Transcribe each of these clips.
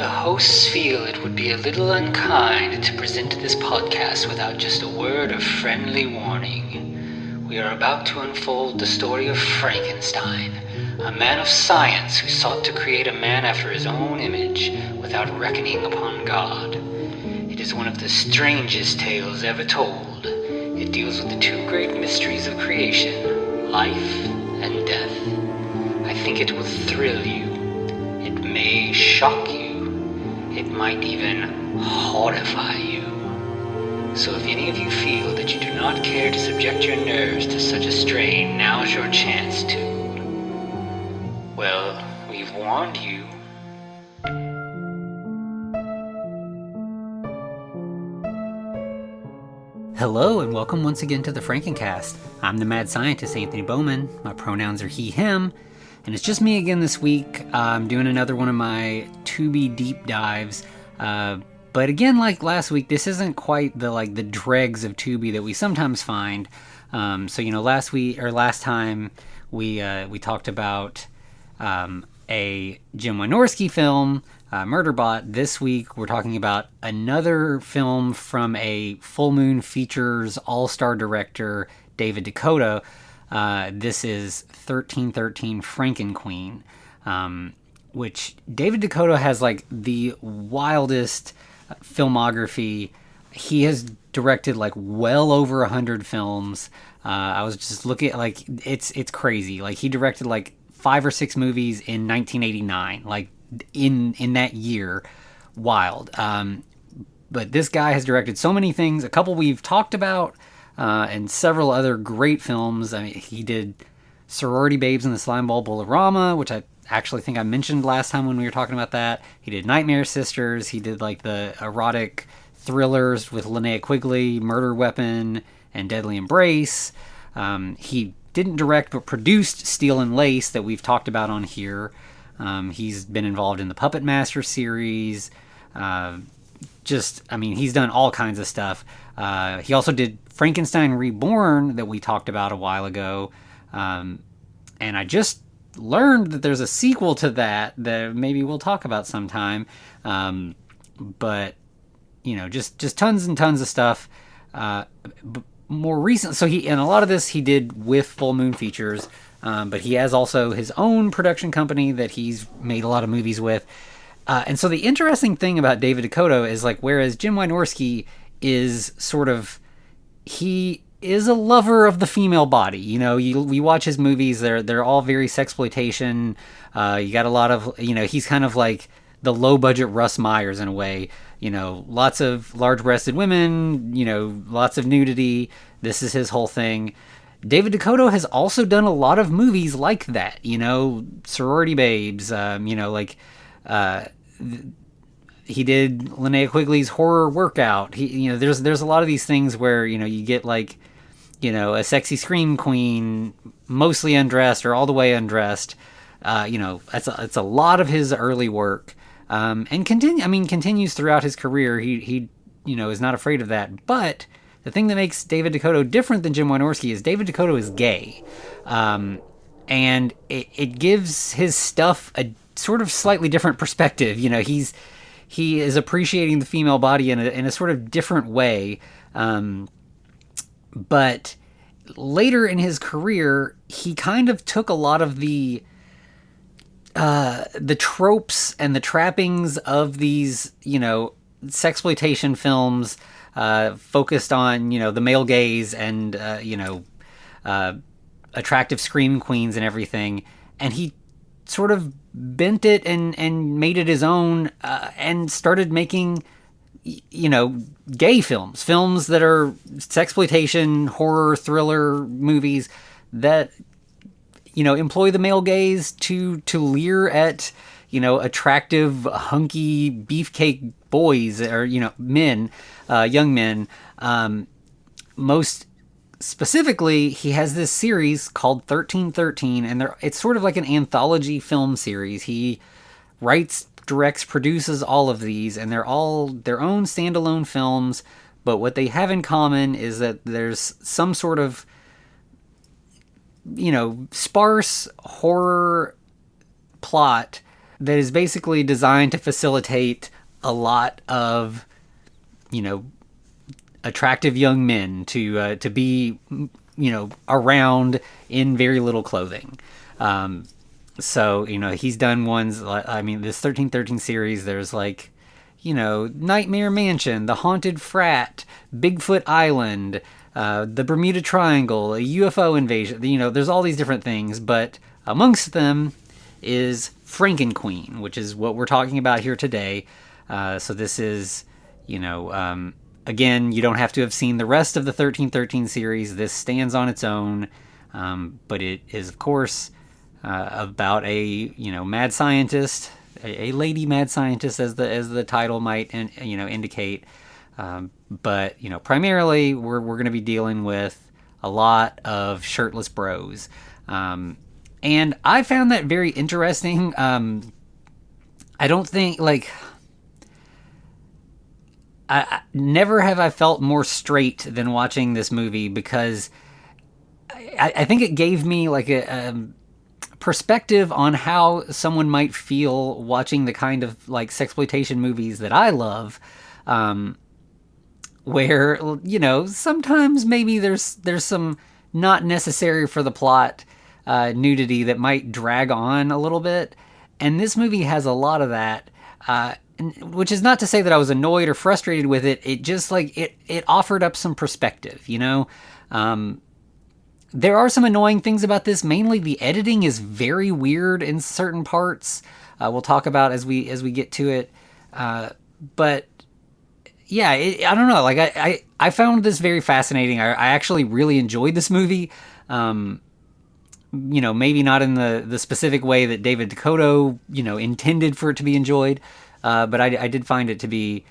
The hosts feel it would be a little unkind to present this podcast without just a word of friendly warning. We are about to unfold the story of Frankenstein, a man of science who sought to create a man after his own image without reckoning upon God. It is one of the strangest tales ever told. It deals with the two great mysteries of creation, life and death. I think it will thrill you. It may shock you. It might even horrify you. So if any of you feel that you do not care to subject your nerves to such a strain, now's your chance to. Well, we've warned you. Hello and welcome once again to the Frankencast. I'm the mad scientist Anthony Bowman. My pronouns are he, him. And it's just me again this week. I'm doing another one of my Tubi deep dives. But again, like last week, this isn't quite the dregs of Tubi that we sometimes find. So last time we talked about a Jim Wynorski film, Murderbot. This week we're talking about another film from a Full Moon Features all-star director, David DeCoteau. This is 1313 Frankenqueen, which David DeCoteau has the wildest filmography. He has directed well over 100 films. I was just looking at it's crazy. He directed 5 or 6 movies in 1989, in that year. Wild. But this guy has directed so many things. A couple we've talked about. And several other great films. I mean, he did Sorority Babes and the Slimeball, Bowl-O-Rama, which I actually think I mentioned last time when we were talking about that. He did Nightmare Sisters. He did the erotic thrillers with Linnea Quigley, Murder Weapon, and Deadly Embrace. He didn't direct but produced Steel and Lace that we've talked about on here. He's been involved in the Puppet Master series. He's done all kinds of stuff. He also did Frankenstein Reborn that we talked about a while ago. And I just learned that there's a sequel to that maybe we'll talk about sometime. But, just tons and tons of stuff. More recent, and a lot of this he did with Full Moon Features. But he has also his own production company that he's made a lot of movies with. And so the interesting thing about David DeCoteau is whereas Jim Wynorski is he is a lover of the female body. We watch his movies, they're all very sexploitation. You got a lot of, he's kind of like the low budget Russ Myers in a way. Lots of large-breasted women, lots of nudity. This is his whole thing. David DeCoteau has also done a lot of movies like that, Sorority Babes, he did Linnea Quigley's Horror Workout. There's a lot of these things where, you get a sexy scream queen, mostly undressed or all the way undressed. It's a lot of his early work. And continues throughout his career. He is not afraid of that. But the thing that makes David DeCoteau different than Jim Wynorski is David DeCoteau is gay. And it gives his stuff a sort of slightly different perspective. He is appreciating the female body in a sort of different way. But later in his career, he kind of took a lot of the tropes and the trappings of these, sexploitation films, focused on, the male gaze and, attractive scream queens and everything. And he sort of bent it and made it his own, and started making, gay films that are sexploitation, horror, thriller movies that, employ the male gaze to leer at, attractive, hunky beefcake boys or, men, young men. Most specifically, he has this series called 1313, and it's sort of like an anthology film series. He writes, directs, produces all of these, and they're all their own standalone films, but what they have in common is that there's some sort of, sparse horror plot that is basically designed to facilitate a lot of, attractive young men to be, around in very little clothing. So, he's done ones, this 1313 series, there's Nightmare Mansion, The Haunted Frat, Bigfoot Island, the Bermuda Triangle, a UFO invasion. There's all these different things, but amongst them is Frankenqueen, which is what we're talking about here today. So this is, again, you don't have to have seen the rest of the 1313 series. This stands on its own, but it is, of course, about a mad scientist, a lady mad scientist, as the title might indicate. But primarily we're going to be dealing with a lot of shirtless bros, and I found that very interesting. I don't think I never have I felt more straight than watching this movie, because I think it gave me a perspective on how someone might feel watching the kind of sexploitation movies that I love, where sometimes maybe there's some not necessary for the plot nudity that might drag on a little bit, and this movie has a lot of that, which is not to say that I was annoyed or frustrated with it. It just it offered up some perspective. There are some annoying things about this. Mainly the editing is very weird in certain parts. We'll talk about as we get to it. But yeah, I don't know. I found this very fascinating. I actually really enjoyed this movie. Maybe not in the specific way that David DeCoteau, intended for it to be enjoyed. But I did find it to be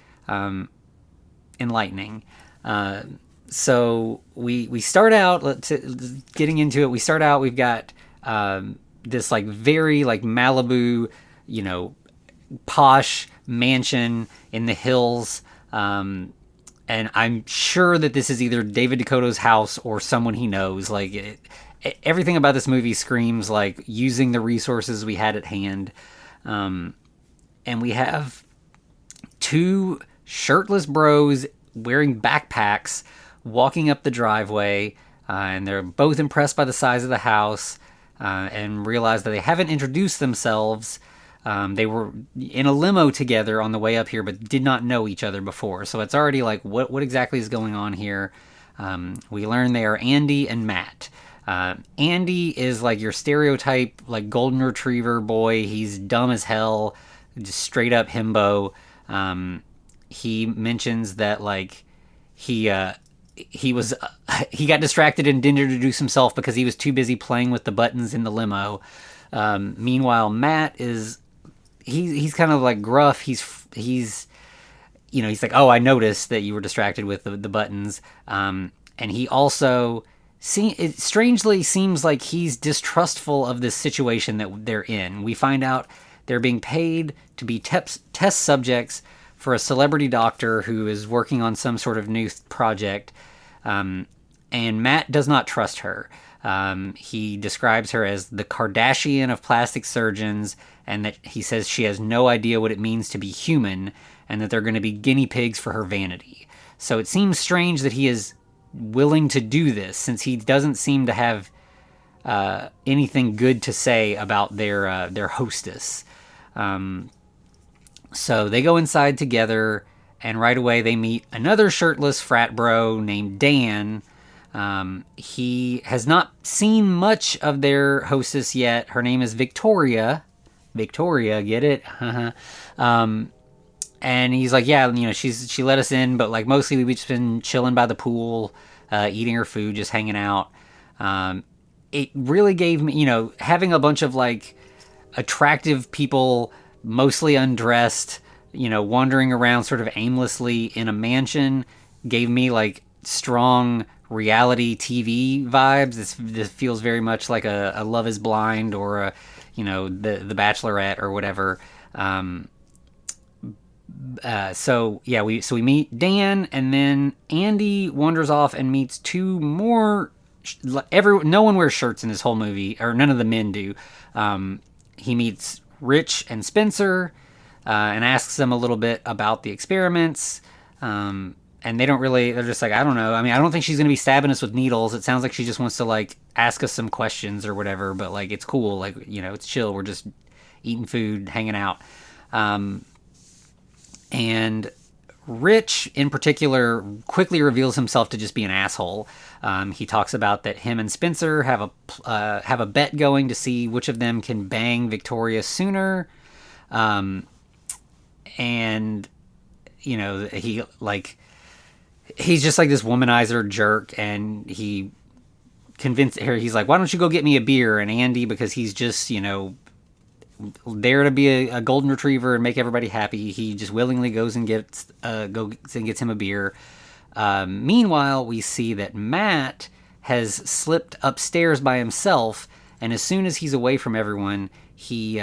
enlightening. So we start out, getting into it, we start out, we've got this very Malibu, posh mansion in the hills. And I'm sure that this is either David DeCoteau's house or someone he knows. Everything about this movie screams using the resources we had at hand. And we have two shirtless bros wearing backpacks walking up the driveway, and they're both impressed by the size of the house, and realize that they haven't introduced themselves. They were in a limo together on the way up here, but did not know each other before. So it's already what exactly is going on here? We learn they are Andy and Matt. Andy is your stereotype golden retriever boy. He's dumb as hell, just straight up himbo. He mentions that he got distracted and didn't introduce himself because he was too busy playing with the buttons in the limo. Meanwhile, Matt is he's kind of gruff. He's oh, I noticed that you were distracted with the buttons. And he also it strangely seems like he's distrustful of this situation that they're in. We find out they're being paid to be test subjects for a celebrity doctor who is working on some sort of new project. And Matt does not trust her. He describes her as the Kardashian of plastic surgeons, and that he says she has no idea what it means to be human, and that they're going to be guinea pigs for her vanity. So it seems strange that he is willing to do this, since he doesn't seem to have anything good to say about their hostess. So they go inside together, and right away they meet another shirtless frat bro named Dan. He has not seen much of their hostess yet. Her name is Victoria. Victoria, get it? And he's like, yeah, she let us in, but mostly we've just been chilling by the pool, eating her food, just hanging out. It really gave me, having a bunch of attractive people, mostly undressed, wandering around sort of aimlessly in a mansion, gave me strong reality TV vibes. This feels very much like a Love is Blind or a, the Bachelorette or whatever. So we meet Dan, and then Andy wanders off and meets two more. No one wears shirts in this whole movie, or none of the men do. He meets Rich and Spencer and asks them a little bit about the experiments. And they don't really, they're just like, I don't know. I mean, I don't think she's going to be stabbing us with needles. It sounds like she just wants to, like, ask us some questions or whatever. But, like, it's cool. Like, you know, it's chill. We're just eating food, hanging out. And Rich, in particular, quickly reveals himself to just be an asshole. He talks about that him and Spencer have a bet going to see which of them can bang Victoria sooner. And, you know, he's just like this womanizer jerk, and he convinced her, he's like, why don't you go get me a beer? And Andy, because he's just, you know, there to be a golden retriever and make everybody happy, he just willingly goes and gets him a beer. Meanwhile, we see that Matt has slipped upstairs by himself, and as soon as he's away from everyone, he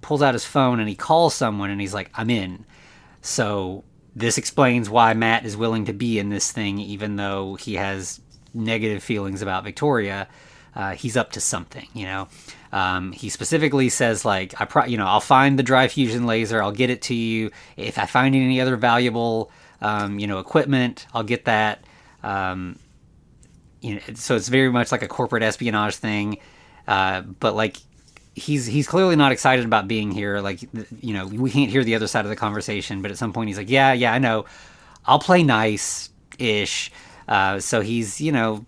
pulls out his phone and he calls someone, and he's like, I'm in. So this explains why Matt is willing to be in this thing, even though he has negative feelings about Victoria. He's up to something, you know. He specifically says, like, I'll find the dry fusion laser. I'll get it to you. If I find any other valuable, equipment, I'll get that. So it's very much like a corporate espionage thing. But like, he's clearly not excited about being here. Like, you know, we can't hear the other side of the conversation, but at some point he's like, yeah, I know. I'll play nice-ish. So he's, you know,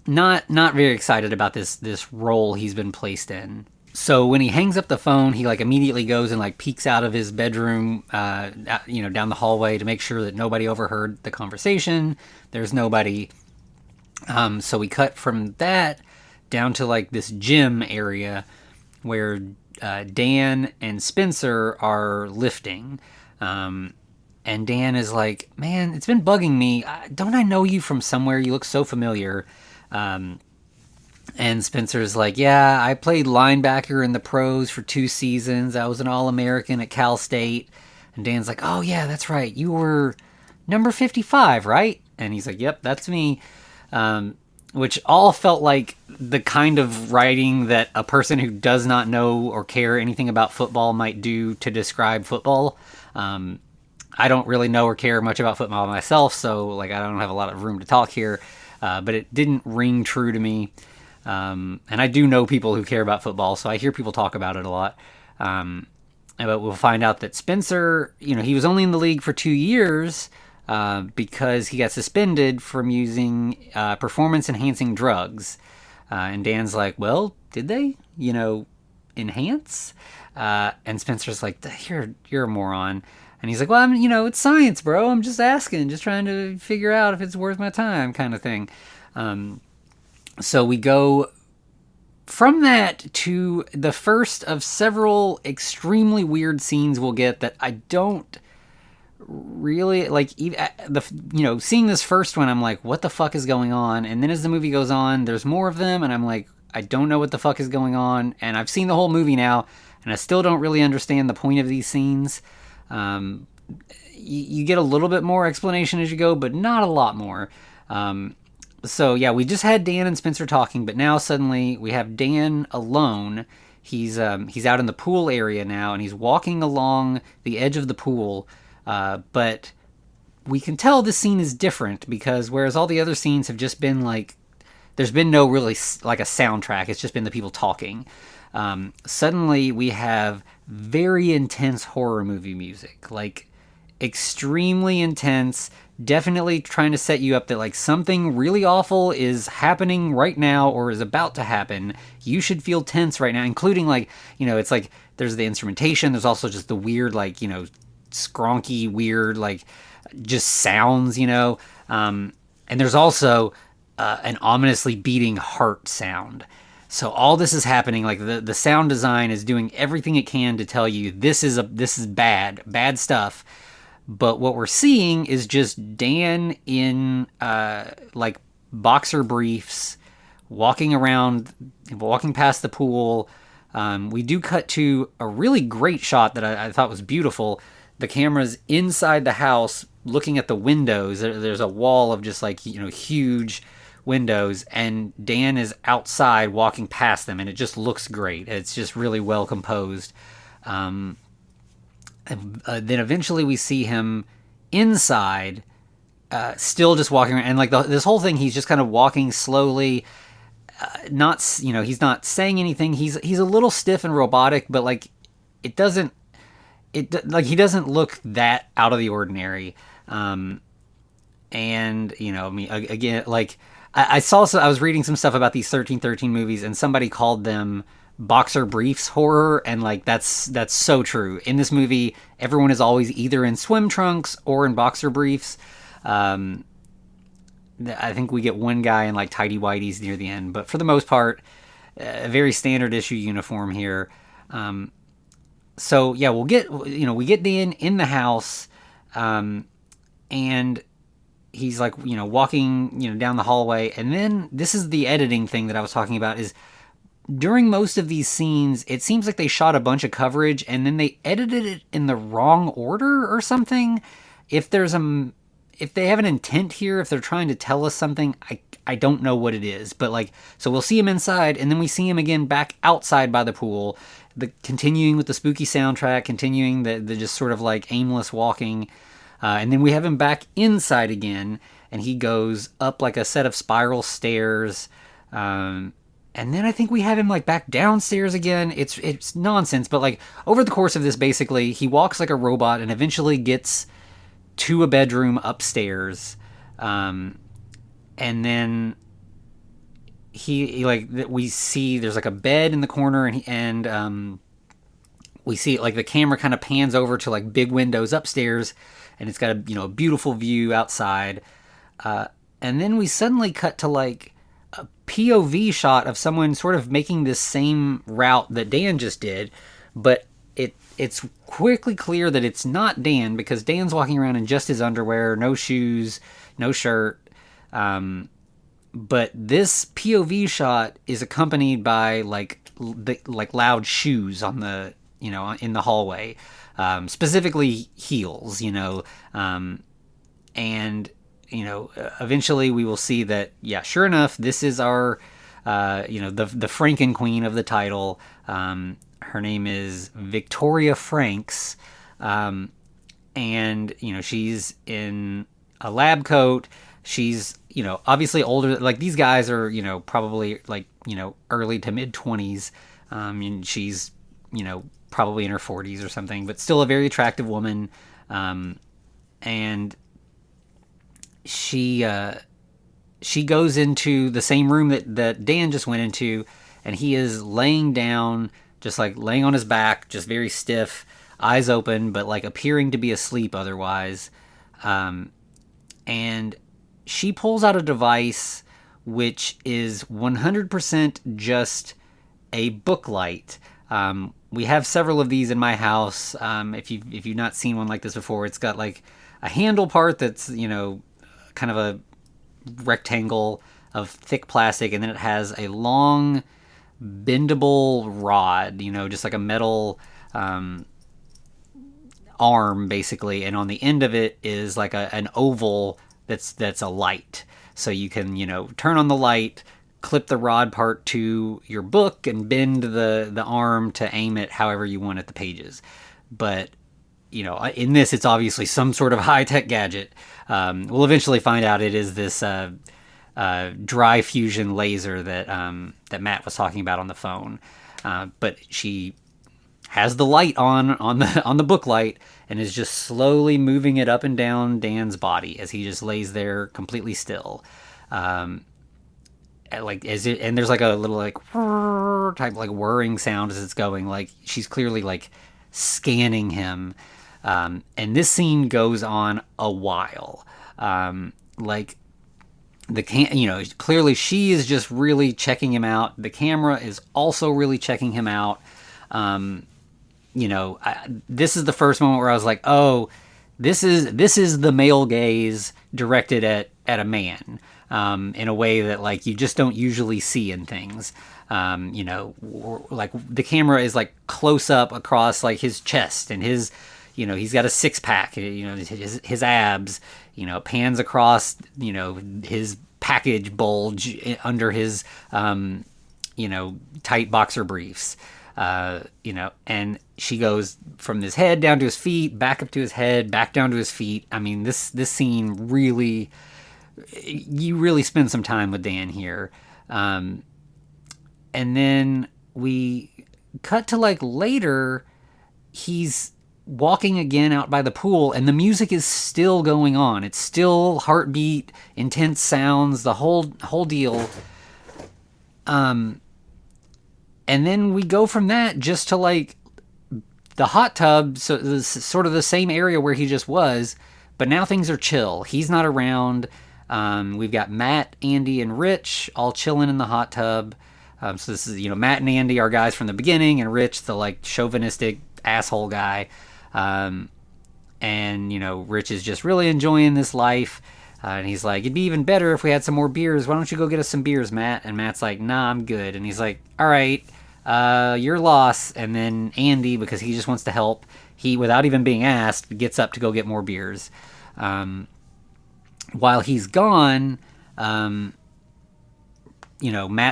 not very excited about this role he's been placed in. So when he hangs up the phone, he like immediately goes and like peeks out of his bedroom, down the hallway to make sure that nobody overheard the conversation. There's nobody. So we cut from that down to like this gym area where Dan and Spencer are lifting. And Dan is like, man, it's been bugging me. Don't I know you from somewhere? You look so familiar. And Spencer's like, yeah, I played linebacker in the pros for 2 seasons. I was an All-American at Cal State. And Dan's like, oh yeah, that's right. You were number 55, right? And he's like, yep, that's me. Which all felt like the kind of writing that a person who does not know or care anything about football might do to describe football. I don't really know or care much about football myself, so like I don't have a lot of room to talk here. But it didn't ring true to me. And I do know people who care about football, so I hear people talk about it a lot. But we'll find out that Spencer, you know, he was only in the league for 2 years because he got suspended from using performance-enhancing drugs. And Dan's like, well, did they, enhance? And Spencer's like, you're a moron. And he's like, well, it's science, bro. I'm just asking, just trying to figure out if it's worth my time kind of thing. So we go from that to the first of several extremely weird scenes we'll get that I don't really like. Seeing this first one, I'm like, what the fuck is going on? And then as the movie goes on, there's more of them, and I'm like, I don't know what the fuck is going on. And I've seen the whole movie now, and I still don't really understand the point of these scenes. You get a little bit more explanation as you go, but not a lot more. So yeah, we just had Dan and Spencer talking, but now suddenly we have Dan alone. He's out in the pool area now, and he's walking along the edge of the pool. But we can tell this scene is different because whereas all the other scenes have just been like, there's been no really like a soundtrack. It's just been the people talking. Suddenly we have very intense horror movie music, like extremely intense, definitely trying to set you up that like something really awful is happening right now or is about to happen. You should feel tense right now, including like, it's like there's the instrumentation. There's also just the weird, like, skronky, weird, like just sounds, and there's also an ominously beating heart sound. So all this is happening, like the sound design is doing everything it can to tell you this is bad stuff. But what we're seeing is just Dan in like boxer briefs, walking past the pool. We do cut to a really great shot that I thought was beautiful. The camera's inside the house looking at the windows. There's a wall of just like, huge windows, and Dan is outside walking past them, and it just looks great. It's just really well composed. Then eventually we see him inside, still just walking around, and like this whole thing, he's just kind of walking slowly. He's not saying anything. He's a little stiff and robotic, but like he doesn't look that out of the ordinary. And again, like I was reading some stuff about these 1313 movies, and somebody called them boxer briefs horror, and like that's so true. In this movie, everyone is always either in swim trunks or in boxer briefs. I think we get one guy in like tighty whities near the end, but for the most part, a very standard issue uniform here. So yeah, we get Dan in the house, and he's like, walking, down the hallway. And then this is the editing thing that I was talking about, is during most of these scenes, it seems like they shot a bunch of coverage and then they edited it in the wrong order or something. If they have an intent here, if they're trying to tell us something, I don't know what it is. But like, so we'll see him inside, and then we see him again back outside by the pool, continuing with the spooky soundtrack, continuing the just sort of like aimless walking. And then we have him back inside again, and he goes up like a set of spiral stairs. And then I think we have him like back downstairs again. It's nonsense, but like over the course of this, basically, he walks like a robot and eventually gets to a bedroom upstairs, and then we see there's like a bed in the corner, and we see like the camera kind of pans over to like big windows upstairs, and it's got a beautiful view outside, and then we suddenly cut to like a POV shot of someone sort of making this same route that Dan just did, but it's quickly clear that it's not Dan, because Dan's walking around in just his underwear, no shoes, no shirt. But this POV shot is accompanied by like loud shoes on the in the hallway, specifically heels. And eventually we will see that, yeah, sure enough, this is our the Frankenqueen of the title. Her name is Victoria Franks, and she's in a lab coat. She's obviously older. Like, these guys are probably like early to mid 20s, and she's probably in her 40s or something, but still a very attractive woman. And she goes into the same room that Dan just went into, and he is laying down, just like laying on his back, just very stiff, eyes open, but like appearing to be asleep otherwise. And she pulls out a device which is 100% just a book light. We have several of these in my house. If you've not seen one like this before, it's got like a handle part that's kind of a rectangle of thick plastic, and then it has a long bendable rod, just like a metal arm basically, and on the end of it is like an oval that's a light, so you can turn on the light, clip the rod part to your book, and bend the arm to aim it however you want at the pages. But in this, it's obviously some sort of high-tech gadget. We'll eventually find out it is this dry fusion laser that Matt was talking about on the phone. But she has the light on the book light, and is just slowly moving it up and down Dan's body as he just lays there completely still. And there's like a little like type like whirring sound as it's going. Like, she's clearly like scanning him. And this scene goes on a while. Clearly she is just really checking him out. The camera is also really checking him out. This is the first moment where I was like, oh, this is the male gaze directed at a man, in a way that like you just don't usually see in things. Like the camera is like close up across like his chest and his, he's got a 6-pack, his abs, pans across, his package bulge under his, tight boxer briefs. And she goes from his head down to his feet, back up to his head, back down to his feet. I mean, this scene really, you really spend some time with Dan here. And then we cut to like later, he's walking again out by the pool and the music is still going on. It's still heartbeat, intense sounds, the whole deal. And then we go from that just to like the hot tub, so this sort of the same area where he just was, but now things are chill. He's not around. We've got Matt, Andy, and Rich all chilling in the hot tub. So this is, Matt and Andy are guys from the beginning, and Rich, the like chauvinistic asshole guy. And, Rich is just really enjoying this life. And he's like, it'd be even better if we had some more beers. Why don't you go get us some beers, Matt? And Matt's like, nah, I'm good. And he's like, all right, your loss. And then Andy, because he just wants to help, he, without even being asked, gets up to go get more beers. While he's gone, Matt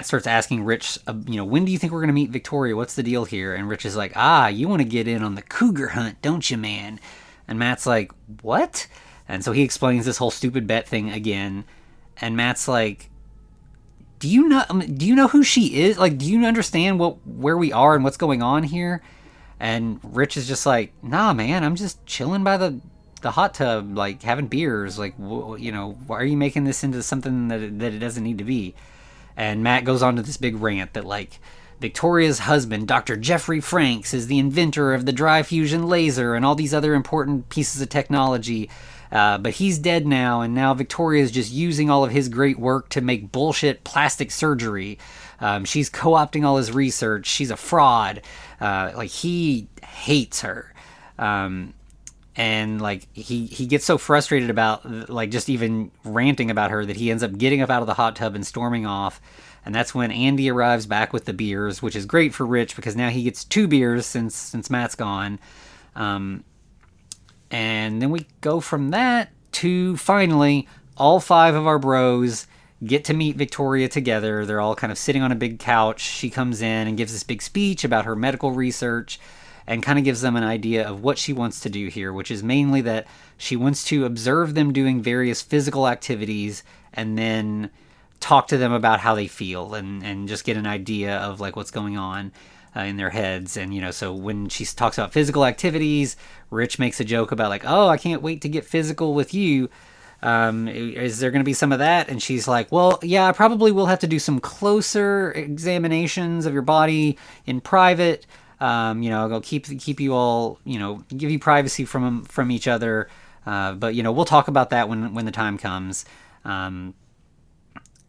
starts asking Rich, when do you think we're going to meet Victoria? What's the deal here? And Rich is like, you want to get in on the cougar hunt, don't you, man? And Matt's like, what? And so he explains this whole stupid bet thing again. And Matt's like, do you know who she is? Like, do you understand where we are and what's going on here? And Rich is just like, nah, man, I'm just chilling by the hot tub, like having beers. Like, why are you making this into something that it doesn't need to be? And Matt goes on to this big rant that, like, Victoria's husband, Dr. Jeffrey Franks, is the inventor of the dry fusion laser and all these other important pieces of technology. But he's dead now, and now Victoria's just using all of his great work to make bullshit plastic surgery. She's co-opting all his research. She's a fraud. He hates her. And, like, he gets so frustrated about, like, just even ranting about her that he ends up getting up out of the hot tub and storming off. And that's when Andy arrives back with the beers, which is great for Rich because now he gets 2 beers since Matt's gone. And then we go from that to, finally, all 5 of our bros get to meet Victoria together. They're all kind of sitting on a big couch. She comes in and gives this big speech about her medical research and kind of gives them an idea of what she wants to do here, which is mainly that she wants to observe them doing various physical activities and then talk to them about how they feel and just get an idea of like what's going on in their heads. And, so when she talks about physical activities, Rich makes a joke about like, oh, I can't wait to get physical with you. Is there going to be some of that? And she's like, well, yeah, I probably will have to do some closer examinations of your body in private. I'll keep you all, give you privacy from each other. But we'll talk about that when the time comes.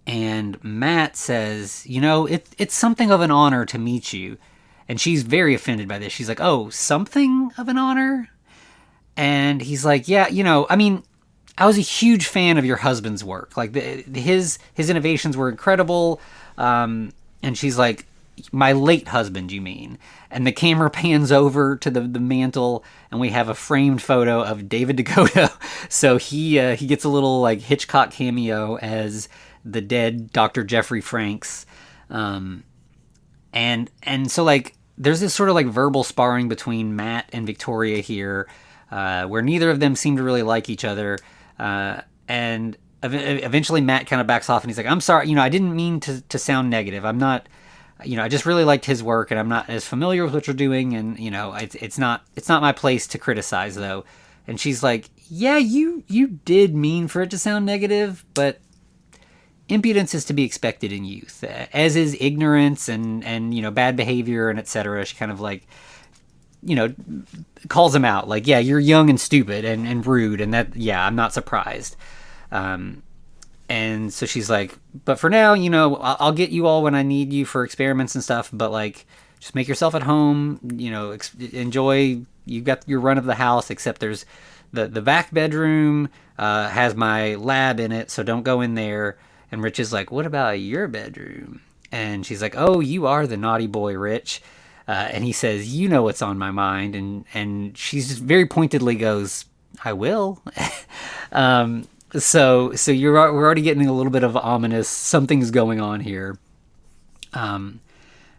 And Matt says, it's something of an honor to meet you. And she's very offended by this. She's like, oh, something of an honor? And he's like, yeah, I was a huge fan of your husband's work. Like his innovations were incredible. And she's like, my late husband, you mean? And the camera pans over to the mantle, and we have a framed photo of David DeCoteau. So he gets a little like Hitchcock cameo as the dead Dr. Jeffrey Franks. And so like there's this sort of like verbal sparring between Matt and Victoria here, where neither of them seem to really like each other. And eventually Matt kind of backs off and he's like, I'm sorry, I didn't mean to sound negative. I'm not, I just really liked his work and I'm not as familiar with what you're doing. And, it's not my place to criticize though. And she's like, yeah, you did mean for it to sound negative, but impudence is to be expected in youth, as is ignorance and bad behavior and etc. She kind of like, calls him out like, yeah, you're young and stupid and rude, and that, yeah, I'm not surprised. And so she's like, but for now, I'll get you all when I need you for experiments and stuff, but like, just make yourself at home, enjoy, you've got your run of the house, except there's the back bedroom has my lab in it, so don't go in there. And Rich is like, what about your bedroom? And she's like, oh, you are the naughty boy, Rich. And he says, you know what's on my mind. And she just very pointedly goes, I will. So we're already getting a little bit of ominous. Something's going on here.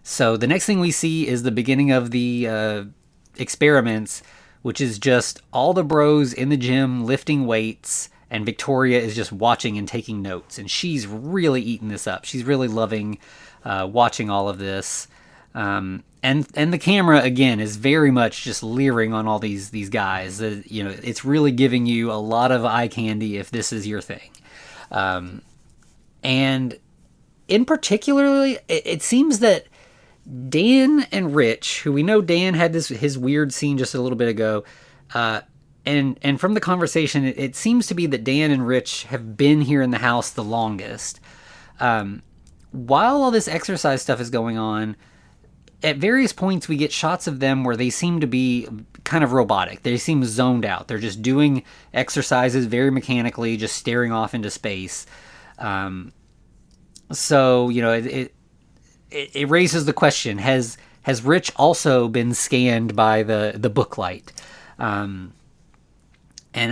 So the next thing we see is the beginning of the experiments, which is just all the bros in the gym lifting weights, and Victoria is just watching and taking notes, and she's really eating this up. She's really loving watching all of this. And the camera again is very much just leering on all these guys. It's really giving you a lot of eye candy if this is your thing. And in particularly, it seems that Dan and Rich, who we know Dan had his weird scene just a little bit ago, and from the conversation, it seems to be that Dan and Rich have been here in the house the longest. While all this exercise stuff is going on, at various points we get shots of them where they seem to be kind of robotic. They seem zoned out. They're just doing exercises very mechanically, just staring off into space. So it raises the question: Has Rich also been scanned by the book light? And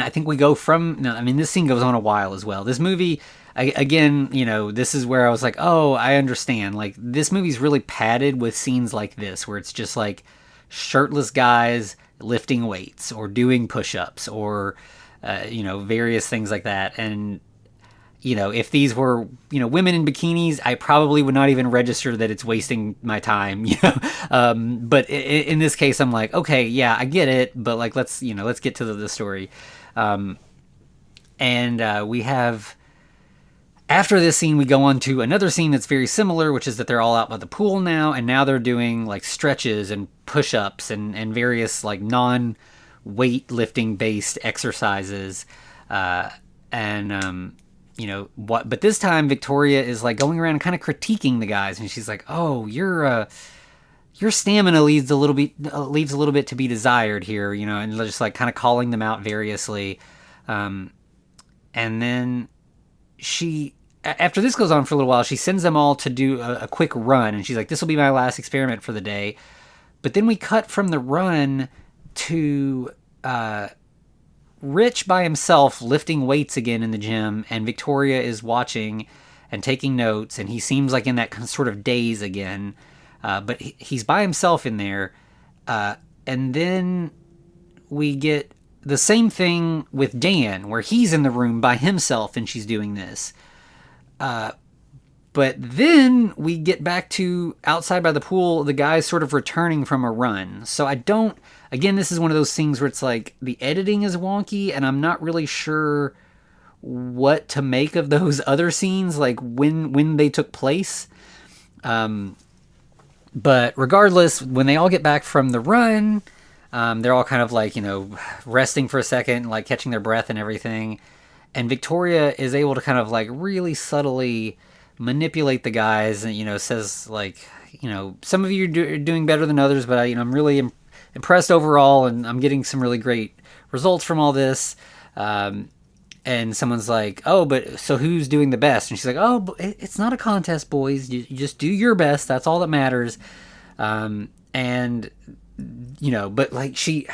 I think we go from. I mean, this scene goes on a while as well. This movie, again, this is where I was like, oh, I understand. Like, this movie's really padded with scenes like this, where it's just like shirtless guys lifting weights or doing push-ups or various things like that. And if these were, women in bikinis, I probably would not even register that it's wasting my time, but in this case, I'm like, okay, yeah, I get it, but like, let's get to the story. And we have, after this scene, we go on to another scene that's very similar, which is that they're all out by the pool now, and now they're doing like stretches and push-ups and various like non-weightlifting based exercises. But this time Victoria is like going around and kind of critiquing the guys, and she's like, "Oh, your stamina leaves a little bit to be desired here," and just like kind of calling them out variously. And then after this goes on for a little while, she sends them all to do a quick run, and she's like, "This will be my last experiment for the day." But then we cut from the run to Rich by himself lifting weights again in the gym, and Victoria is watching and taking notes, and he seems like in that sort of daze again, but he's by himself in there. And then we get the same thing with Dan, where he's in the room by himself and she's doing this. But then we get back to outside by the pool, the guys sort of returning from a run. So again, this is one of those things where it's like the editing is wonky, and I'm not really sure what to make of those other scenes, like when they took place. But regardless, when they all get back from the run, they're all kind of like, resting for a second, like catching their breath and everything. And Victoria is able to kind of like really subtly manipulate the guys, and says like, some of you are doing better than others, but I'm really impressed overall, and I'm getting some really great results from all this. And someone's like, "Oh, but so who's doing the best?" And she's like, "Oh, it's not a contest, boys. You just do your best. That's all that matters." But like she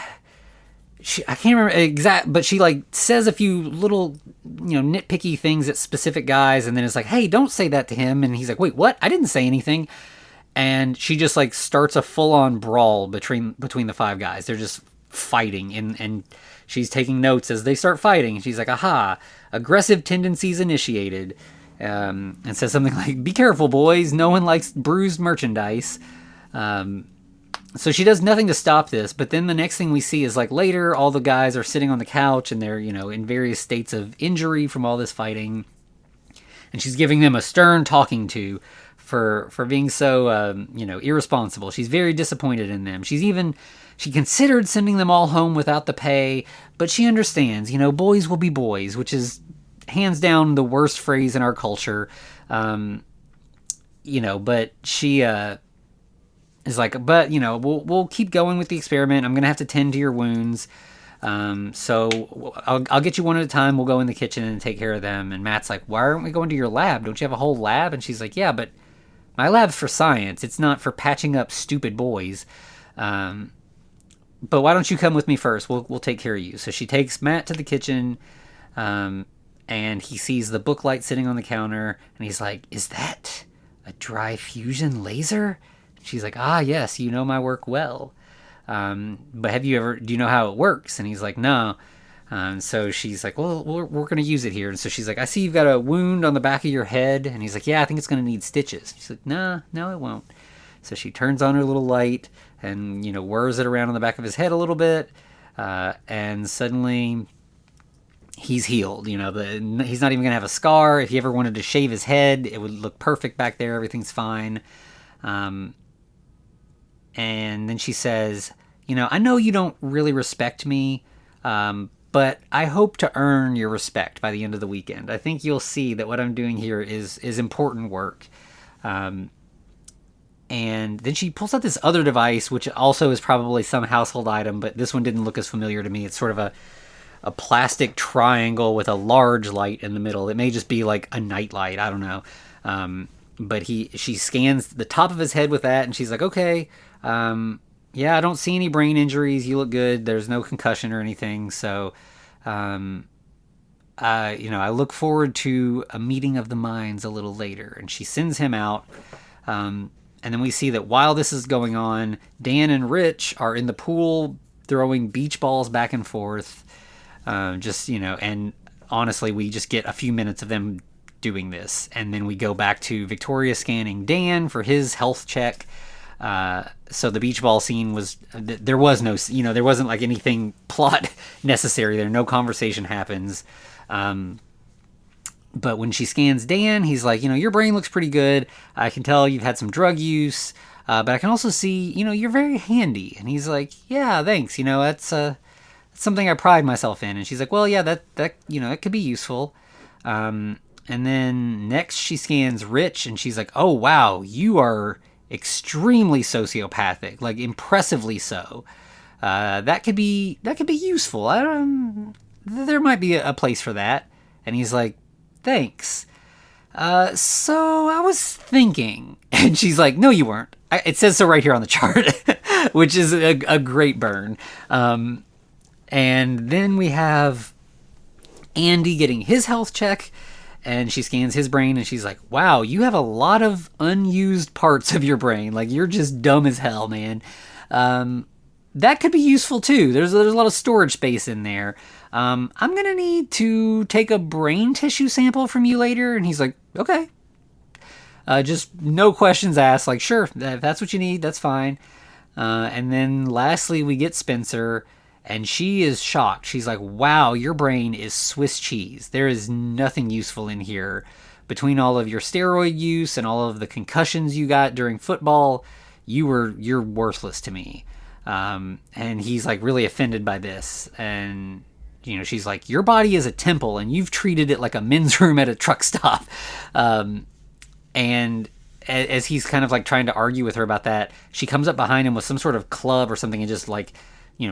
I can't remember exact, but she like says a few little, nitpicky things at specific guys, and then it's like, "Hey, don't say that to him." And he's like, "Wait, what? I didn't say anything." And she just like starts a full-on brawl between the five guys. They're just fighting, and she's taking notes as they start fighting. And she's like, "Aha, aggressive tendencies initiated," and says something like, "Be careful, boys. No one likes bruised merchandise." So she does nothing to stop this, but then the next thing we see is like later, all the guys are sitting on the couch, and they're, in various states of injury from all this fighting. And she's giving them a stern talking to for being so, irresponsible. She's very disappointed in them. She considered sending them all home without the pay, but she understands, boys will be boys, which is hands down the worst phrase in our culture. But she, is like, "But, we'll keep going with the experiment. I'm going to have to tend to your wounds. So I'll get you one at a time. We'll go in the kitchen and take care of them." And Matt's like, "Why aren't we going to your lab? Don't you have a whole lab?" And she's like, "Yeah, but my lab's for science. It's not for patching up stupid boys. But why don't you come with me first? We'll take care of you." So she takes Matt to the kitchen. and he sees the book light sitting on the counter, and he's like, "Is that a dry fusion laser?" She's like, "Ah, yes, you know my work well. But do you know how it works?" And he's like, "No." So she's like, "Well, we're going to use it here." And so she's like, "I see you've got a wound on the back of your head." And he's like, "Yeah, I think it's going to need stitches." She's like, "No, it won't." So she turns on her little light and, whirs it around on the back of his head a little bit. And suddenly he's healed. He's not even going to have a scar. If he ever wanted to shave his head, it would look perfect back there. Everything's fine. And then she says, "I know you don't really respect me, but I hope to earn your respect by the end of the weekend. I think you'll see that what I'm doing here is important work." And then she pulls out this other device, which also is probably some household item, but this one didn't look as familiar to me. It's sort of a plastic triangle with a large light in the middle. It may just be like a night light. I don't know. But she scans the top of his head with that, and she's like, "Okay, yeah, I don't see any brain injuries. You look good. There's no concussion or anything. So, I look forward to a meeting of the minds a little later." And she sends him out. And then we see that while this is going on, Dan and Rich are in the pool throwing beach balls back and forth. And honestly, we just get a few minutes of them doing this. And then we go back to Victoria scanning Dan for his health check. So the beach ball scene there was no, there wasn't like anything plot necessary there. No conversation happens. But when she scans Dan, he's like, "Your brain looks pretty good. I can tell you've had some drug use. But I can also see, you're very handy." And he's like, "Yeah, thanks. That's something I pride myself in." And she's like, "Well, yeah, that it could be useful." And then next she scans Rich, and she's like, "Oh, wow, you are extremely sociopathic, like impressively so. That could be useful. There might be a place for that." And he's like, "Thanks. So I was thinking," and she's like, "No, you weren't. It says so right here on the chart," which is a great burn. And then we have Andy getting his health check, and she scans his brain, and she's like, "Wow, you have a lot of unused parts of your brain. Like, you're just dumb as hell, man. That could be useful too. There's a lot of storage space in there. I'm going to need to take a brain tissue sample from you later." And he's like, "Okay." Just no questions asked. Like, "Sure, if that's what you need, that's fine." And then lastly, we get Spencer, and she is shocked. She's like, "Wow, your brain is Swiss cheese. There is nothing useful in here. Between all of your steroid use and all of the concussions you got during football, you're worthless to me." And he's like really offended by this. And, she's like, "Your body is a temple, and you've treated it like a men's room at a truck stop." And as he's kind of like trying to argue with her about that, she comes up behind him with some sort of club or something and just like,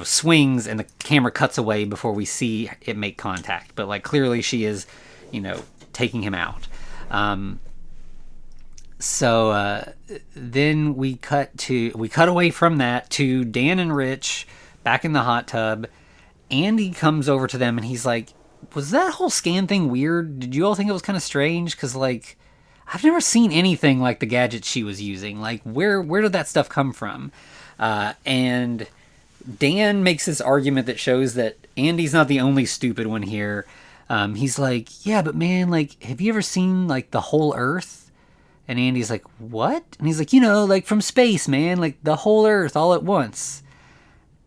swings, and the camera cuts away before we see it make contact. But like clearly she is, taking him out. So then we cut away from that to Dan and Rich back in the hot tub. Andy comes over to them, and he's like, "Was that whole scan thing weird? Did you all think it was kind of strange? Because like, I've never seen anything like the gadgets she was using. Like, where did that stuff come from?" And Dan makes this argument that shows that Andy's not the only stupid one here. He's like, "Yeah, but man, like, have you ever seen like the whole Earth?" And Andy's like, "What?" And he's like, "Like from space, man, like the whole Earth all at once."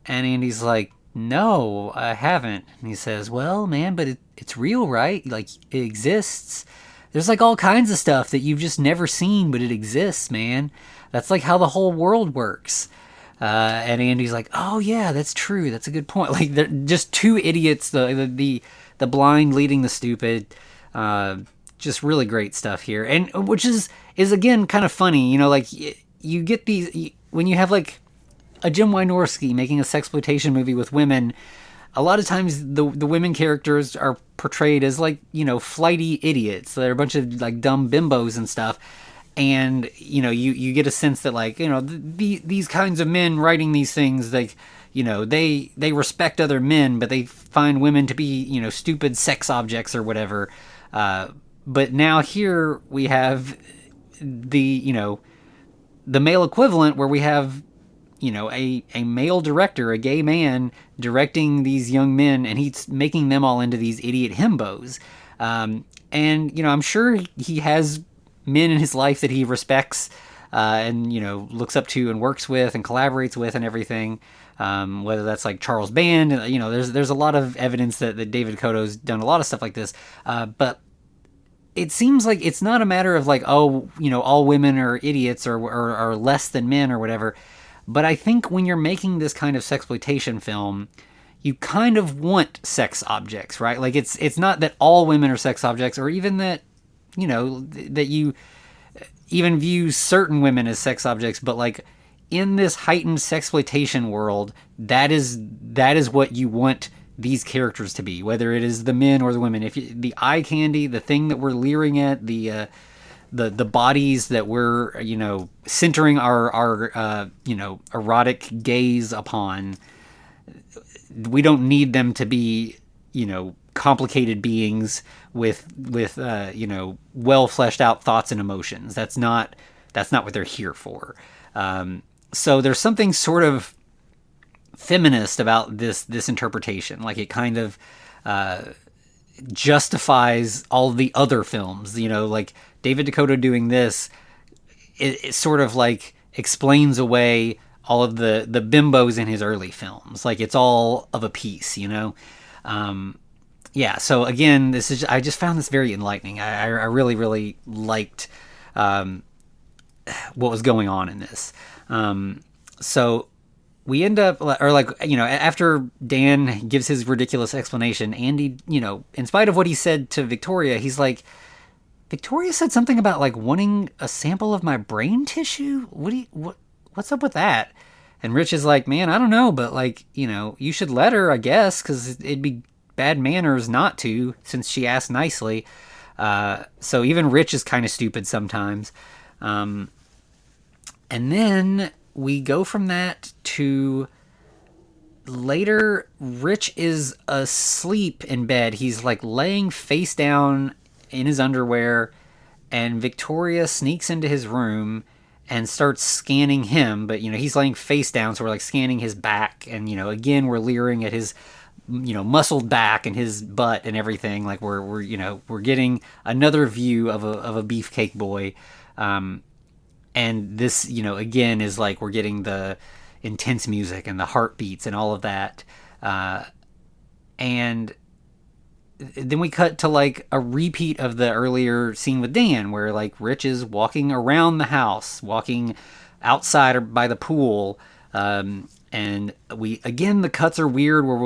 And Andy's like, "No, I haven't." And he says, "Well, man, but it's real, right? Like, it exists. There's like all kinds of stuff that you've just never seen, but it exists, man. That's like how the whole world works." And Andy's like, "Oh yeah, that's true. That's a good point." Like, they're just two idiots, the blind leading the stupid. Just really great stuff here. And which is again kind of funny, like you get these, when you have like a Jim Wynorski making a sexploitation movie with women, a lot of times the women characters are portrayed as like, flighty idiots. They're a bunch of like dumb bimbos and stuff. And, you get a sense that like, these kinds of men writing these things, like, they respect other men, but they find women to be, stupid sex objects or whatever. But now here we have the male equivalent, where we have a male director, a gay man, directing these young men, and he's making them all into these idiot himbos. And I'm sure he has men in his life that he respects, and looks up to and works with and collaborates with and everything. Whether that's like Charles Band, there's a lot of evidence that David DeCoteau's done a lot of stuff like this. But it seems like it's not a matter of like, all women are idiots or less than men or whatever. But I think when you're making this kind of sexploitation film, you kind of want sex objects, right? Like it's not that all women are sex objects, or even that, that you even view certain women as sex objects, but like in this heightened sexploitation world, that is what you want these characters to be, whether it is the men or the women. The eye candy, the thing that we're leering at, the bodies that we're centering our erotic gaze upon, we don't need them to be complicated beings with well fleshed out thoughts and emotions. That's not what they're here for. So there's something sort of feminist about this interpretation. Like it kind of justifies all the other films. Like David DeCoteau doing this, it sort of like explains away all of the bimbos in his early films. Like it's all of a piece, Yeah, so again, I just found this very enlightening. I really, really liked what was going on in this. So we end up, after Dan gives his ridiculous explanation, Andy, in spite of what he said to Victoria, he's like, Victoria said something about like wanting a sample of my brain tissue. What's up with that? And Rich is like, man, I don't know, but like, you should let her, I guess, because it'd be bad manners not to, since she asked nicely. So even Rich is kind of stupid sometimes. And then we go from that to later. Rich is asleep in bed. He's like laying face down in his underwear, and Victoria sneaks into his room and starts scanning him. But, he's laying face down, so we're like scanning his back. And, again, we're leering at his, muscled back and his butt and everything. Like we're getting another view of a beefcake boy. And this, again, is like we're getting the intense music and the heartbeats and all of that. And then we cut to like a repeat of the earlier scene with Dan, where like Rich is walking around the house, walking outside or by the pool. And the cuts are weird, where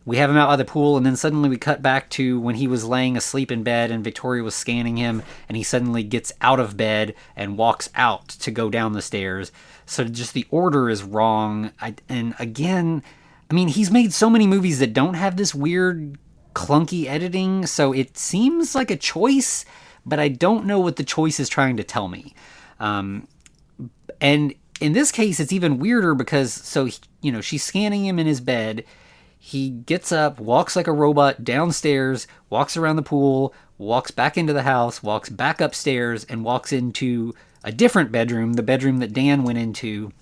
we have him out by the pool, and then suddenly we cut back to when he was laying asleep in bed and Victoria was scanning him, and he suddenly gets out of bed and walks out to go down the stairs. So just the order is wrong. He's made so many movies that don't have this weird, clunky editing, so it seems like a choice, but I don't know what the choice is trying to tell me. And in this case, it's even weirder because, she's scanning him in his bed. He gets up, walks like a robot downstairs, walks around the pool, walks back into the house, walks back upstairs, and walks into a different bedroom, the bedroom that Dan went into.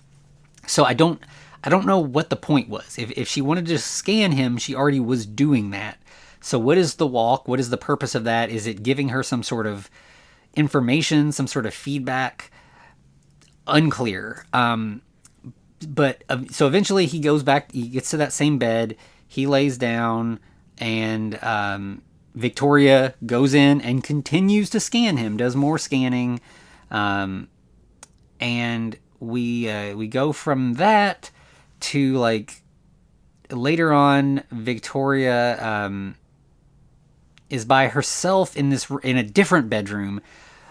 So I don't know what the point was. If she wanted to scan him, she already was doing that. So what is the walk? What is the purpose of that? Is it giving her some sort of information, some sort of feedback? Unclear. So eventually he goes back, he gets to that same bed, he lays down, and Victoria goes in and continues to scan him, does more scanning, and we go from that to like later on. Victoria is by herself in a different bedroom.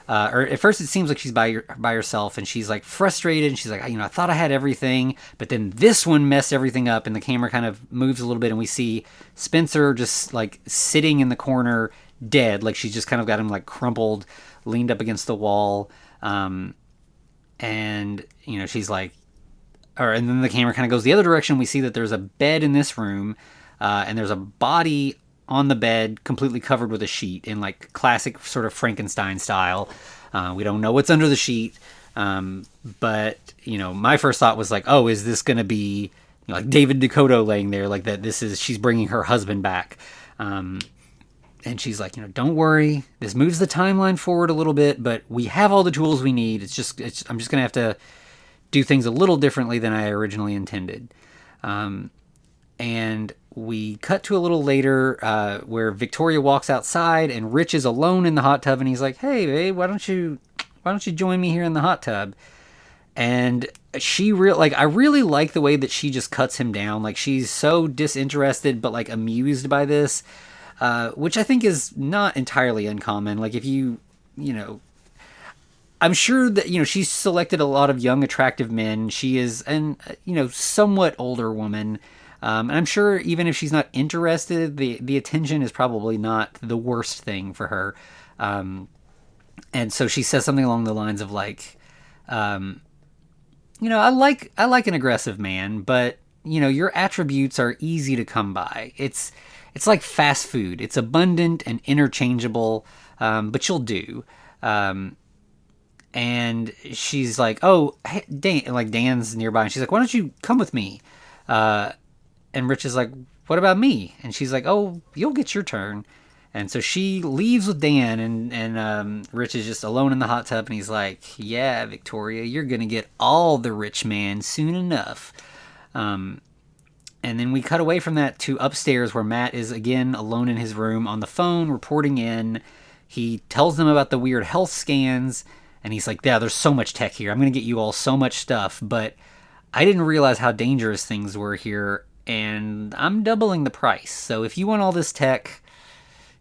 Or at first it seems like she's by herself, and she's like frustrated, and she's like, I thought I had everything, but then this one messed everything up, and the camera kind of moves a little bit, and we see Spencer just like sitting in the corner dead, like she's just kind of got him like crumpled, leaned up against the wall, and she's like, and then the camera kind of goes the other direction. We see that there's a bed in this room, and there's a body on the bed completely covered with a sheet in like classic sort of Frankenstein style. We don't know what's under the sheet, but my first thought was like, oh, is this going to be like David DeCoteau laying there, like that? She's bringing her husband back, and she's like, don't worry, this moves the timeline forward a little bit, but we have all the tools we need. I'm just gonna have to do things a little differently than I originally intended. And we cut to a little later where Victoria walks outside and Rich is alone in the hot tub, and he's like, hey babe, why don't you join me here in the hot tub? And I really like the way that she just cuts him down. Like, she's so disinterested but like amused by this, which I think is not entirely uncommon. Like, if I'm sure that, she's selected a lot of young, attractive men. She is somewhat older woman. And I'm sure even if she's not interested, the attention is probably not the worst thing for her. And so she says something along the lines of like, I like an aggressive man, but your attributes are easy to come by. It's like fast food. It's abundant and interchangeable, but you'll do. And she's like, oh, hey, Dan's nearby, and she's like, why don't you come with me? And Rich is like, what about me? And she's like, oh, you'll get your turn. And so she leaves with Dan, and Rich is just alone in the hot tub, and he's like, yeah, Victoria, you're going to get all the rich man soon enough. And then we cut away from that to upstairs, where Matt is again alone in his room on the phone, reporting in. He tells them about the weird health scans, and he's like, yeah, there's so much tech here. I'm going to get you all so much stuff, but I didn't realize how dangerous things were here, and I'm doubling the price. So if you want all this tech,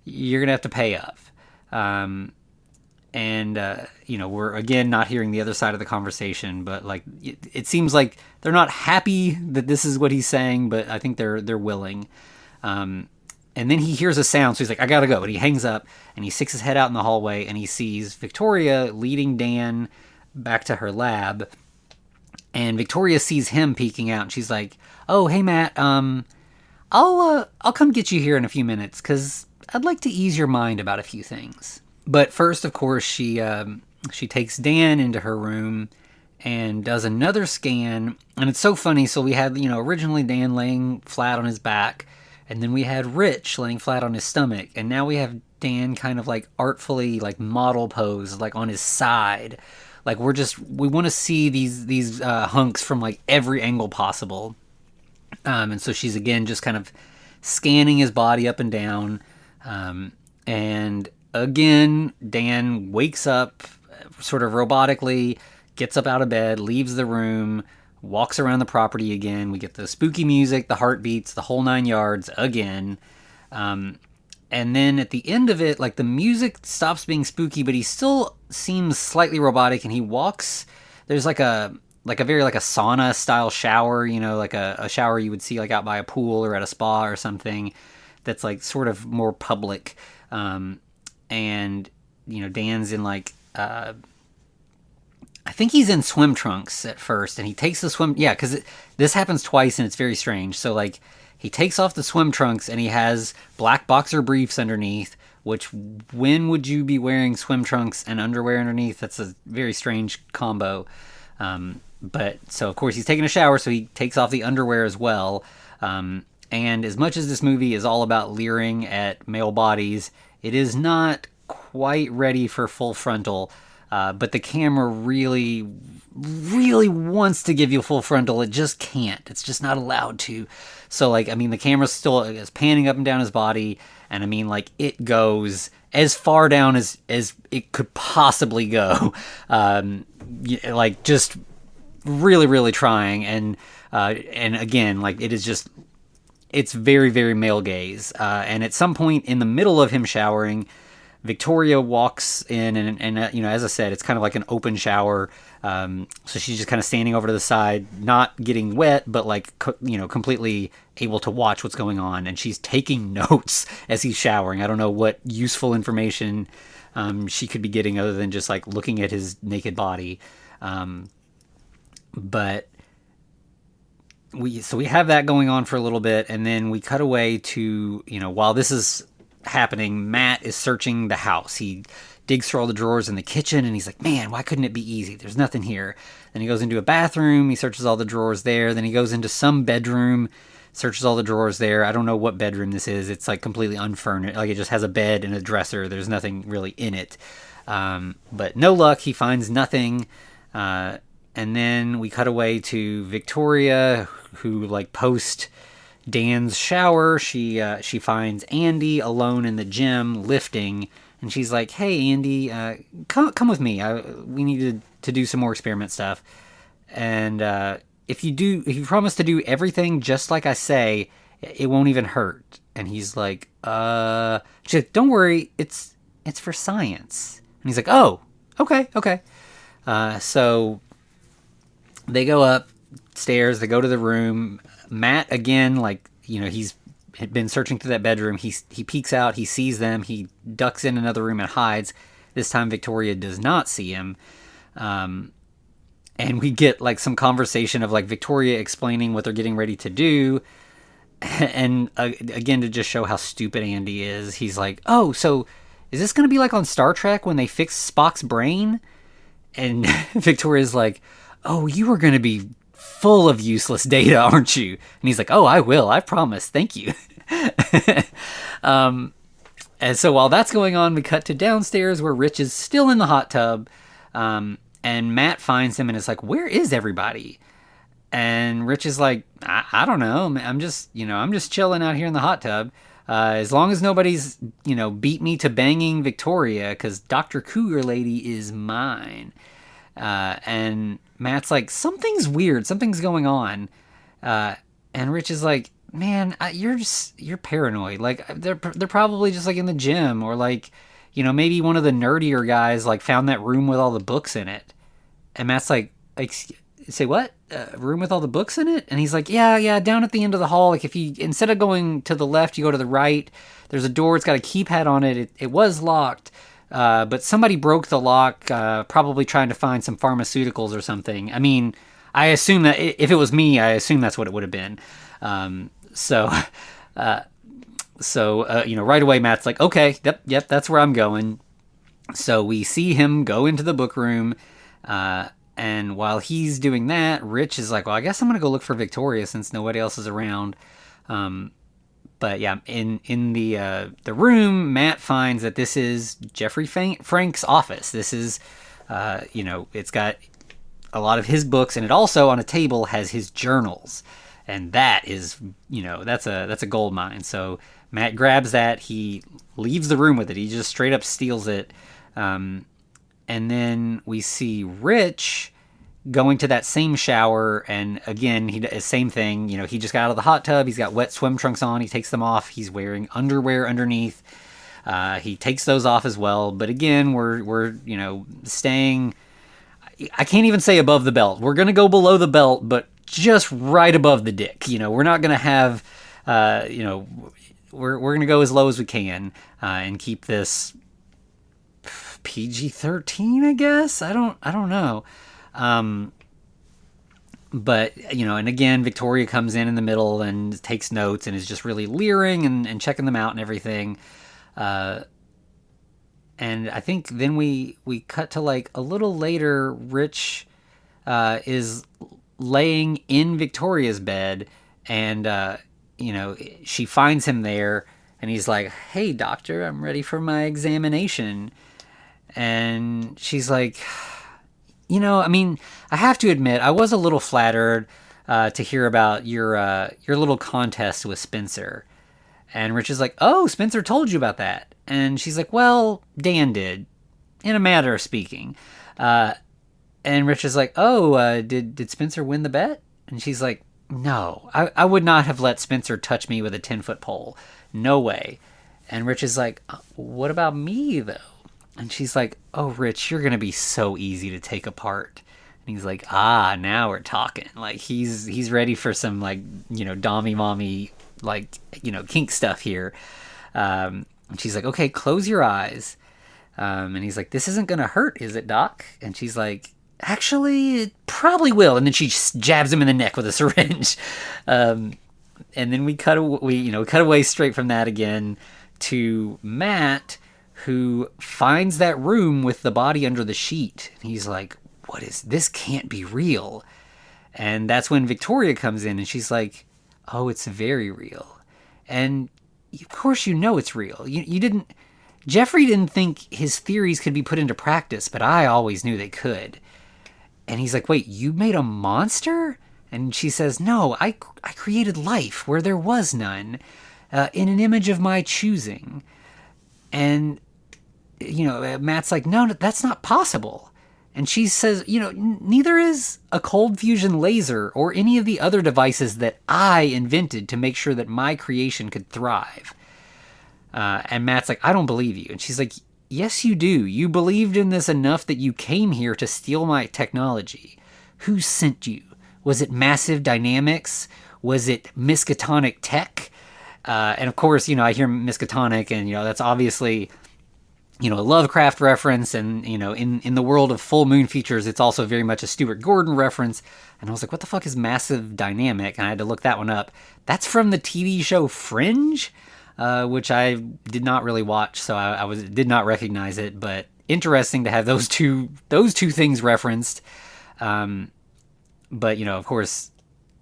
you're going to have to pay up. We're again not hearing the other side of the conversation, but like it seems like they're not happy that this is what he's saying, but I think they're willing. And then he hears a sound, so he's like, I gotta go. And he hangs up, and he sticks his head out in the hallway, and he sees Victoria leading Dan back to her lab. And Victoria sees him peeking out, and she's like, oh, hey, Matt, I'll come get you here in a few minutes, because I'd like to ease your mind about a few things. But first, of course, she takes Dan into her room and does another scan. And it's so funny. So we had, originally Dan laying flat on his back, and then we had Rich laying flat on his stomach. And now we have Dan kind of like artfully like model pose, like on his side. Like we want to see these hunks from like every angle possible. And so she's again just kind of scanning his body up and down. And again, Dan wakes up sort of robotically, gets up out of bed, leaves the room, walks around the property again. We get the spooky music, the heartbeats, the whole 9 yards again. And then at the end of it, like the music stops being spooky, but he still seems slightly robotic, and he walks. There's like a very like a sauna style shower, like a shower you would see like out by a pool or at a spa or something that's like sort of more public. And Dan's in like I think he's in swim trunks at first, and he takes the swim... Yeah, because this happens twice, and it's very strange. So, like, he takes off the swim trunks, and he has black boxer briefs underneath, which, when would you be wearing swim trunks and underwear underneath? That's a very strange combo. But, so, of course, he's taking a shower, so he takes off the underwear as well. And as much as this movie is all about leering at male bodies, it is not quite ready for full frontal. But the camera really, really wants to give you full frontal. It just can't. It's just not allowed to. So, like, I mean, the camera still is panning up and down his body. And, I mean, like, it goes as far down as it could possibly go. Like, just really, really trying. And again, like, it is just... It's very, very male gaze. And at some point in the middle of him showering... Victoria walks in, and as I said, it's kind of like an open shower. So she's just kind of standing over to the side, not getting wet, but like, completely able to watch what's going on. And she's taking notes as he's showering. I don't know what useful information she could be getting other than just like looking at his naked body. But we have that going on for a little bit, and then we cut away to, while this is happening, Matt is searching the house. He digs through all the drawers in the kitchen, and he's like, man, why couldn't it be easy? There's nothing here. Then he goes into a bathroom, he searches all the drawers there. Then he goes into some bedroom, searches all the drawers there. I don't know what bedroom this is. It's like completely unfurnished. Like, it just has a bed and a dresser. There's nothing really in it. But no luck. He finds nothing. And then we cut away to Victoria, who, like, post Dan's shower, she finds Andy alone in the gym lifting, and she's like, hey, Andy, come with me. We need to do some more experiment stuff. And if you promise to do everything just like I say, it won't even hurt. And he's like, she's like, don't worry, it's for science. And he's like, oh, okay. So they go upstairs, they go to the room. Matt, again, like, he's been searching through that bedroom. He peeks out, he sees them, he ducks in another room and hides. This time Victoria does not see him. And we get, like, some conversation of, like, Victoria explaining what they're getting ready to do. And again, to just show how stupid Andy is, he's like, oh, so is this going to be like on Star Trek when they fix Spock's brain? And Victoria's like, oh, you are going to be full of useless data, aren't you? And he's like, oh, I will, I promise, thank you. And so while that's going on, we cut to downstairs where Rich is still in the hot tub, and Matt finds him and is like, where is everybody? And Rich is like, I don't know, I'm just chilling out here in the hot tub, as long as nobody's beat me to banging Victoria, because Dr. Cougar Lady is mine. And Matt's like, something's weird, something's going on. And Rich is like, man, you're paranoid. Like, they're probably just like in the gym, or like, maybe one of the nerdier guys like found that room with all the books in it. And Matt's like, say what? Room with all the books in it? And he's like, yeah, down at the end of the hall. Like, if you, instead of going to the left, you go to the right, there's a door, it's got a keypad on it. It was locked. But somebody broke the lock, probably trying to find some pharmaceuticals or something. I mean, I assume that if it was me, I assume that's what it would have been. So right away, Matt's like, okay, yep, that's where I'm going. So we see him go into the book room, and while he's doing that, Rich is like, well, I guess I'm going to go look for Victoria since nobody else is around. But yeah, in the room, Matt finds that this is Jeffrey Frank's office. This is, it's got a lot of his books, and it also on a table has his journals, and that is, that's a gold mine. So Matt grabs that, he leaves the room with it, he just straight up steals it, and then we see Rich going to that same shower, and again, same thing, he just got out of the hot tub, he's got wet swim trunks on, he takes them off, he's wearing underwear underneath, he takes those off as well, but again, we're staying, I can't even say above the belt, we're gonna go below the belt, but just right above the dick, we're not gonna have, we're gonna go as low as we can, and keep this PG-13, I guess, I don't know. But, and again, Victoria comes in the middle and takes notes and is just really leering and checking them out and everything. And I think then we cut to, like, a little later, Rich is laying in Victoria's bed, and, she finds him there, and he's like, hey, doctor, I'm ready for my examination. And she's like, I have to admit, I was a little flattered to hear about your little contest with Spencer. And Rich is like, oh, Spencer told you about that. And she's like, well, Dan did, in a matter of speaking. And Rich is like, oh, did Spencer win the bet? And she's like, no, I would not have let Spencer touch me with a 10-foot pole. No way. And Rich is like, what about me, though? And she's like, oh, Rich, you're going to be so easy to take apart. And he's like, now we're talking. Like, he's ready for some, like, dommy mommy, like, kink stuff here. And she's like, okay, close your eyes. And he's like, this isn't going to hurt, is it, Doc? And she's like, actually, it probably will. And then she just jabs him in the neck with a syringe. And then we cut away straight from that again to Matt, who finds that room with the body under the sheet. And he's like, what is this? Can't be real. And that's when Victoria comes in and she's like, oh, it's very real. And of course you know it's real. Jeffrey didn't think his theories could be put into practice, but I always knew they could. And he's like, wait, you made a monster? And she says, no, I created life where there was none, in an image of my choosing. And, Matt's like, no, that's not possible. And she says, neither is a cold fusion laser or any of the other devices that I invented to make sure that my creation could thrive. And Matt's like, I don't believe you. And she's like, yes, you do. You believed in this enough that you came here to steal my technology. Who sent you? Was it Massive Dynamics? Was it Miskatonic Tech? And of course, I hear Miskatonic, and, that's obviously, a Lovecraft reference. And, in the world of full moon features, it's also very much a Stuart Gordon reference. And I was like, what the fuck is Massive Dynamic? And I had to look that one up. That's from the TV show Fringe, which I did not really watch, so I did not recognize it. But interesting to have those two things referenced. But, of course,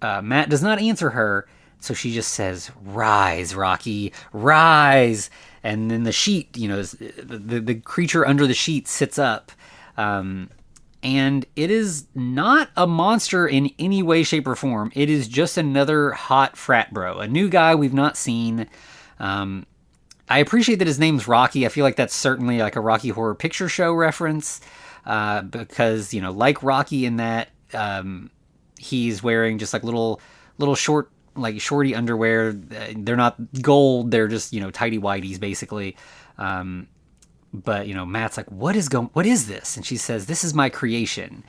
Matt does not answer her, so she just says, rise, Rocky, rise. And then the sheet, the creature under the sheet sits up. And it is not a monster in any way, shape, or form. It is just another hot frat bro, a new guy we've not seen. I appreciate that his name's Rocky. I feel like that's certainly like a Rocky Horror Picture Show reference, because, like Rocky in that, he's wearing just like little short, like shorty underwear. They're not gold. They're just, tighty whities basically. But, Matt's like, what is this? And she says, this is my creation.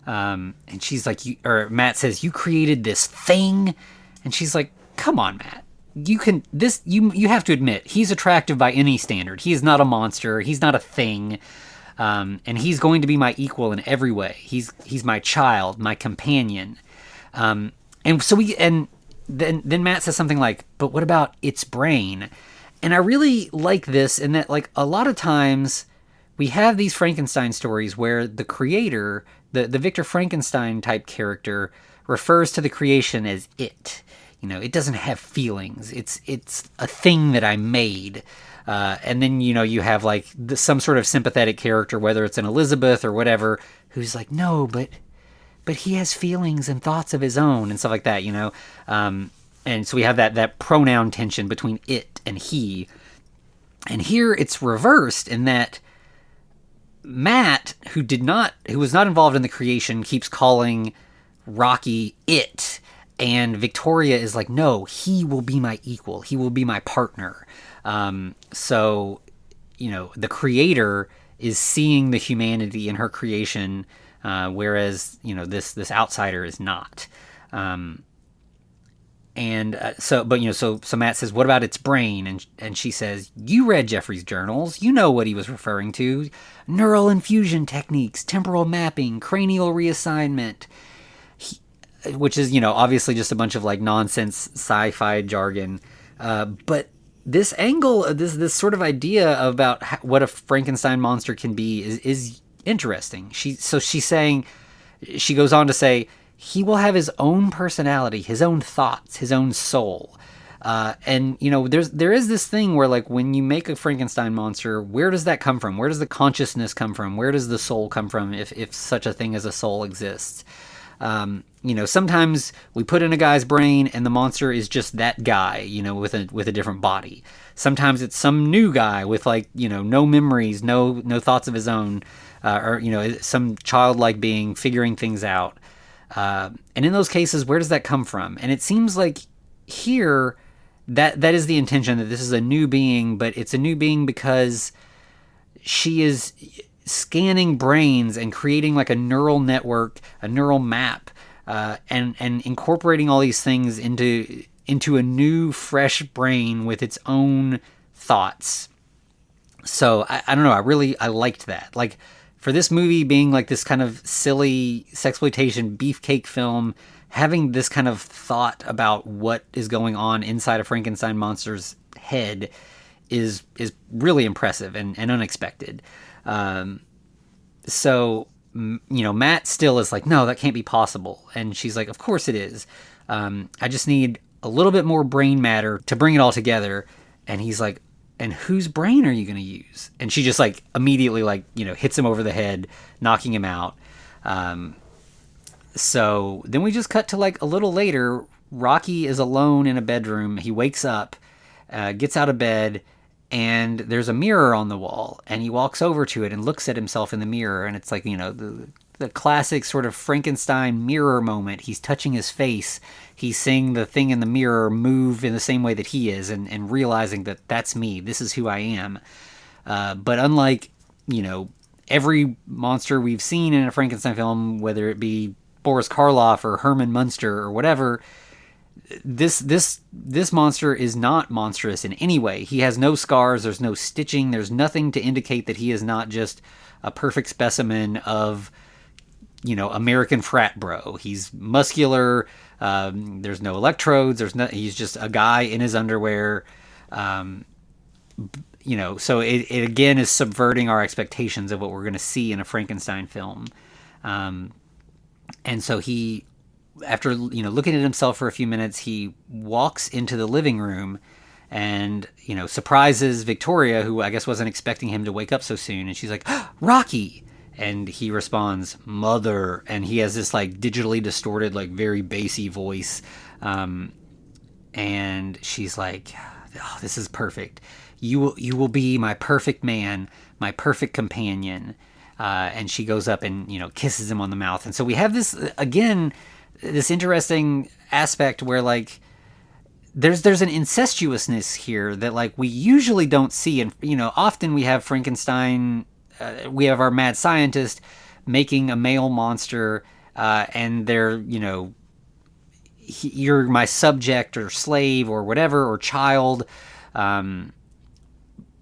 And she's like, Matt says, you created this thing. And she's like, come on, Matt. You have to admit, he's attractive by any standard. He is not a monster. He's not a thing. And he's going to be my equal in every way. He's my child, my companion. And then Matt says something like, but what about its brain? And I really like this in that, like, a lot of times we have these Frankenstein stories where the creator, the Victor Frankenstein type character, refers to the creation as it. It doesn't have feelings. It's a thing that I made. And then, you have like some sort of sympathetic character, whether it's an Elizabeth or whatever, who's like, no, but he has feelings and thoughts of his own and stuff like that, and so we have that pronoun tension between it and he. And here it's reversed in that Matt, who was not involved in the creation, keeps calling Rocky it. And Victoria is like, no, he will be my equal. He will be my partner. So, the creator is seeing the humanity in her creation, whereas, this outsider is not. So Matt says, what about its brain? And she says, you read Jeffrey's journals. You know what he was referring to. Neural infusion techniques, temporal mapping, cranial reassignment. Which is, obviously just a bunch of like nonsense sci-fi jargon. But this angle, this sort of idea about what a Frankenstein monster can be is interesting. She goes on to say, he will have his own personality, his own thoughts, his own soul. And there is this thing where, like, when you make a Frankenstein monster, where does that come from? Where does the consciousness come from? Where does the soul come from, if such a thing as a soul exists? Sometimes we put in a guy's brain and the monster is just that guy, with a different body. Sometimes it's some new guy with no memories, no thoughts of his own, or some childlike being figuring things out. And in those cases, where does that come from? And it seems like here that is the intention, that this is a new being, but it's a new being because she is scanning brains and creating like a neural network, a neural map, and incorporating all these things into a new, fresh brain with its own thoughts. So I don't know. I liked that. Like, for this movie being like this kind of silly sexploitation beefcake film, having this kind of thought about what is going on inside a Frankenstein monster's head is really impressive and unexpected. So, Matt still is like, no, that can't be possible. And she's like, of course it is. I just need a little bit more brain matter to bring it all together. And he's like, and whose brain are you going to use? And she just like immediately like, hits him over the head, knocking him out. So then we just cut to like a little later. Rocky is alone in a bedroom. He wakes up, gets out of bed, and there's a mirror on the wall, and he walks over to it and looks at himself in the mirror, and it's like, the classic sort of Frankenstein mirror moment. He's touching his face. He's seeing the thing in the mirror move in the same way that he is, and realizing that that's me. This is who I am. But unlike, every monster we've seen in a Frankenstein film, whether it be Boris Karloff or Herman Munster or whatever, this monster is not monstrous in any way. He has no scars, there's no stitching, there's nothing to indicate that he is not just a perfect specimen of, American frat bro. He's muscular, there's no electrodes, he's just a guy in his underwear. So it again is subverting our expectations of what we're going to see in a Frankenstein film. And so he, after looking at himself for a few minutes, he walks into the living room and surprises Victoria, who I guess wasn't expecting him to wake up so soon, and she's like, Rocky, and he responds, mother, and he has this like digitally distorted, like very bassy voice, and she's like, oh, this is perfect. You will be my perfect man, my perfect companion. And she goes up and kisses him on the mouth, and so we have this again, this interesting aspect where like there's an incestuousness here that like we usually don't see. And often we have Frankenstein, we have our mad scientist making a male monster, and they're you're my subject or slave or whatever, or child,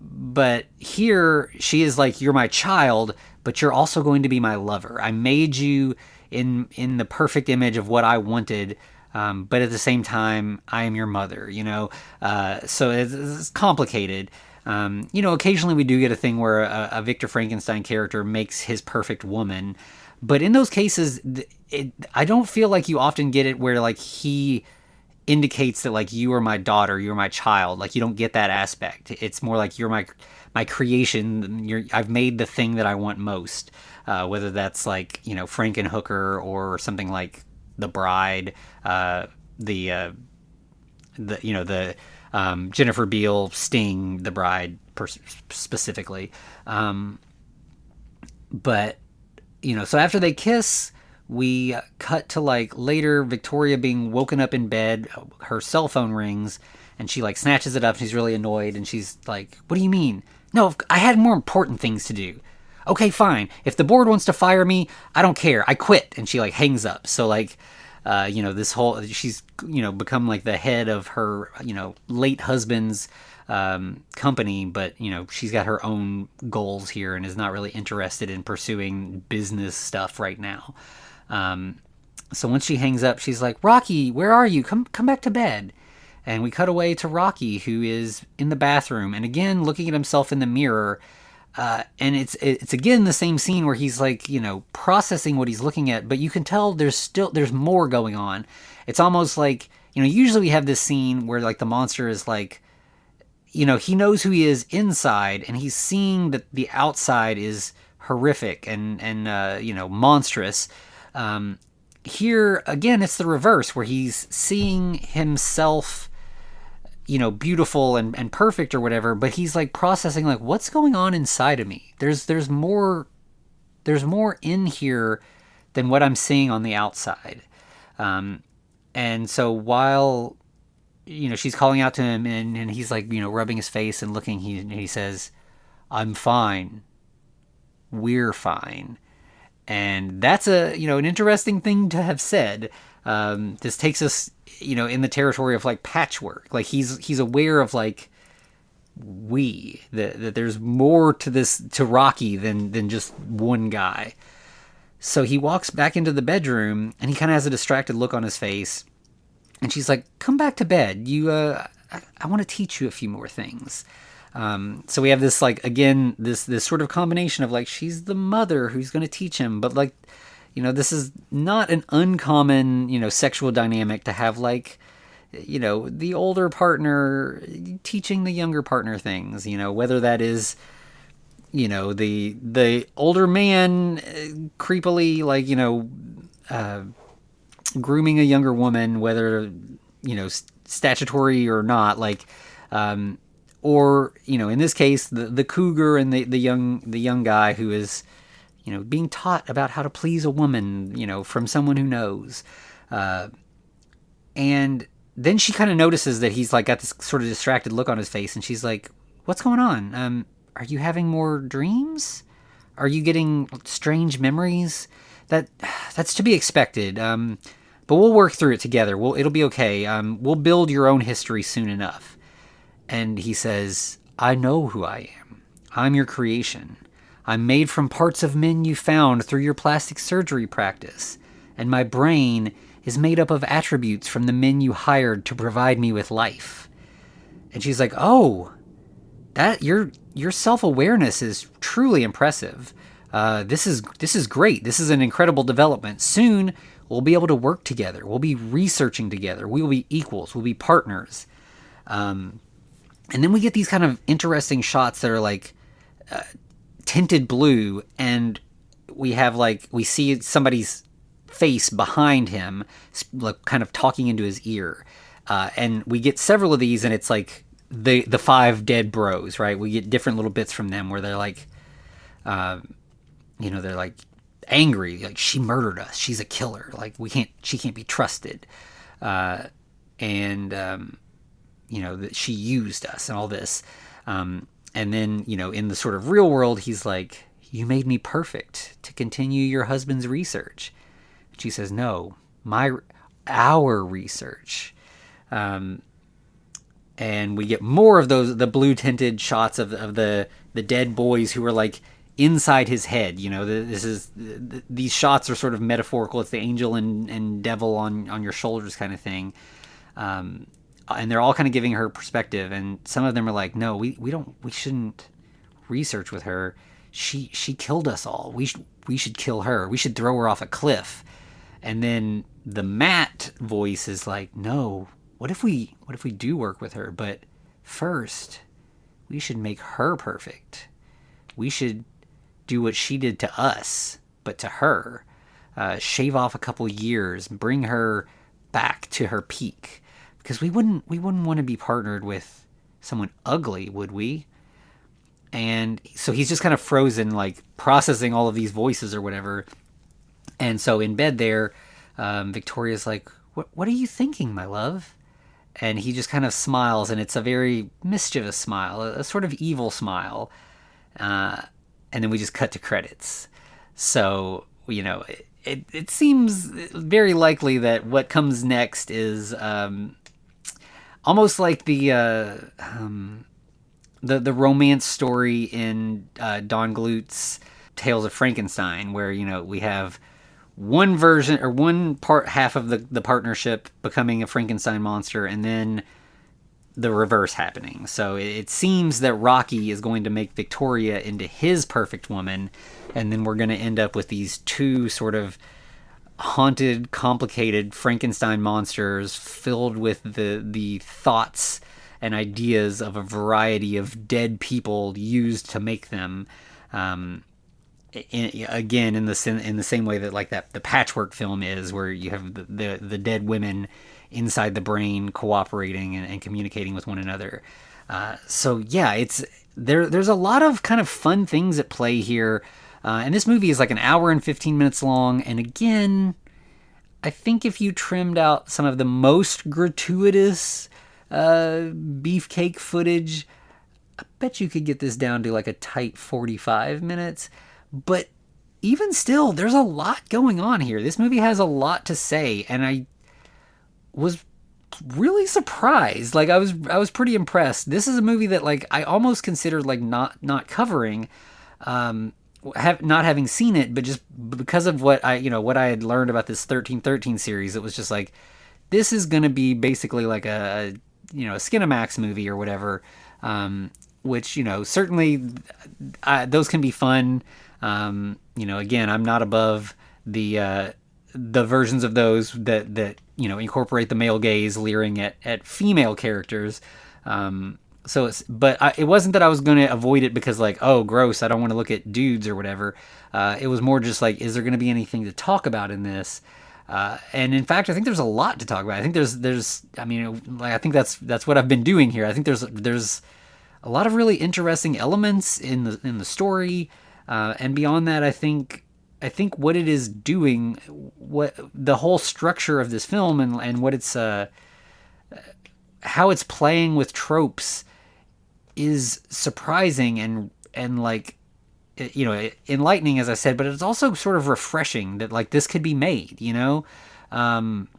but here she is like, you're my child, but you're also going to be my lover. I made you in the perfect image of what I wanted, but at the same time, I am your mother, so it's complicated. Occasionally we do get a thing where a Victor Frankenstein character makes his perfect woman, but in those cases, I don't feel like you often get it where like he indicates that like, you are my daughter, you're my child. Like, you don't get that aspect. It's more like, you're my creation. I've made the thing that I want most, whether that's like Frankenhooker or something like The Bride, the Jennifer Beal Sting, The Bride specifically. But so after they kiss, we cut to like later, Victoria being woken up in bed. Her cell phone rings and she like snatches it up. She's really annoyed and she's like, what do you mean? No, I had more important things to do. Okay, fine. If the board wants to fire me, I don't care. I quit. And she like hangs up. So like, this whole, she's, become like the head of her, late husband's company, but she's got her own goals here and is not really interested in pursuing business stuff right now. So once she hangs up, she's like, Rocky, where are you? Come back to bed. And we cut away to Rocky, who is in the bathroom and again looking at himself in the mirror. And it's again the same scene where he's like, processing what he's looking at, but you can tell there's more going on. It's almost like, usually we have this scene where like the monster is like, he knows who he is inside and he's seeing that the outside is horrific and monstrous. Here again, it's the reverse, where he's seeing himself, beautiful and perfect or whatever, but he's like processing like, what's going on inside of me? There's more in here than what I'm seeing on the outside. And so while, she's calling out to him and he's like, rubbing his face and looking, he says, I'm fine. We're fine. And that's an interesting thing to have said. This takes us, in the territory of like patchwork. Like he's aware of like that there's more to Rocky than just one guy. So he walks back into the bedroom, and he kind of has a distracted look on his face. And she's like, "Come back to bed. I want to teach you a few more things." So we have this, like, again, this sort of combination of, like, she's the mother who's going to teach him, but, like, this is not an uncommon, sexual dynamic to have, like, the older partner teaching the younger partner things, whether that is, the older man creepily, like, grooming a younger woman, whether, statutory or not, like, or, in this case, the cougar and the young guy who is, being taught about how to please a woman, from someone who knows. And then she kind of notices that he's, like, got this sort of distracted look on his face, and she's like, "What's going on? Are you having more dreams? Are you getting strange memories?" That's to be expected. But we'll work through it together. It'll be okay. We'll build your own history soon enough. And he says, "I know who I am. I'm your creation. I'm made from parts of men you found through your plastic surgery practice. And my brain is made up of attributes from the men you hired to provide me with life." And she's like, "Oh, that your self-awareness is truly impressive. This is great. This is an incredible development. Soon we'll be able to work together. We'll be researching together. We will be equals. We'll be partners." And then we get these kind of interesting shots that are, like, tinted blue, and we have, like, we see somebody's face behind him, like, kind of talking into his ear. And we get several of these, and it's like the 5 dead bros, right? We get different little bits from them where they're like, they're like angry, like, "She murdered us. She's a killer. Like, she can't be trusted." That she used us and all this. And then, in the sort of real world, he's like, "You made me perfect to continue your husband's research." And she says, "No, our research." And we get more of the blue tinted shots of the dead boys who are, like, inside his head. These shots are sort of metaphorical. It's the angel and devil on your shoulders kind of thing. And they're all kind of giving her perspective, and some of them are like, "No, we shouldn't research with her. She killed us all. We should kill her. We should throw her off a cliff." And then the Matt voice is like, "No, what if we do work with her? But first, we should make her perfect. We should do what she did to us, but to her. Shave off a couple years, bring her back to her peak. Because we wouldn't want to be partnered with someone ugly, would we?" And so he's just kind of frozen, like, processing all of these voices or whatever. And so in bed there, Victoria's like, What are you thinking, my love?" And he just kind of smiles, and it's a very mischievous smile, a sort of evil smile. And then we just cut to credits. So, it seems very likely that what comes next is almost like the romance story in Don Glut's Tales of Frankenstein, where, we have one version or half of the partnership becoming a Frankenstein monster, and then the reverse happening. So it seems that Rocky is going to make Victoria into his perfect woman, and then we're going to end up with these two sort of haunted, complicated Frankenstein monsters filled with the thoughts and ideas of a variety of dead people used to make them. Again, in the same way that, like, that the Patchwork film is, where you have the dead women inside the brain cooperating and communicating with one another. So yeah, there's a lot of kind of fun things at play here. And this movie is like an hour and 15 minutes long. And again, I think if you trimmed out some of the most gratuitous beefcake footage, I bet you could get this down to like a tight 45 minutes. But even still, there's a lot going on here. This movie has a lot to say, and I was really surprised. Like I was pretty impressed. This is a movie that like I almost considered like not covering, not having seen it, but just because of what I had learned about this 1313 series, it was just like, this is going to be basically like a Skinamax movie or whatever, which, certainly those can be fun. Again, I'm not above the versions of those that incorporate the male gaze leering at female characters. But it wasn't that I was going to avoid it because like, oh, gross, I don't want to look at dudes or whatever. It was more just like, is there going to be anything to talk about in this? And in fact, I think there's a lot to talk about. I think I think that's what I've been doing here. I think there's a lot of really interesting elements in the story. And beyond that, I think what it is doing, what the whole structure of this film and what it's, how it's playing with tropes is surprising and like, enlightening, as I said, but it's also sort of refreshing that like this could be made, I'm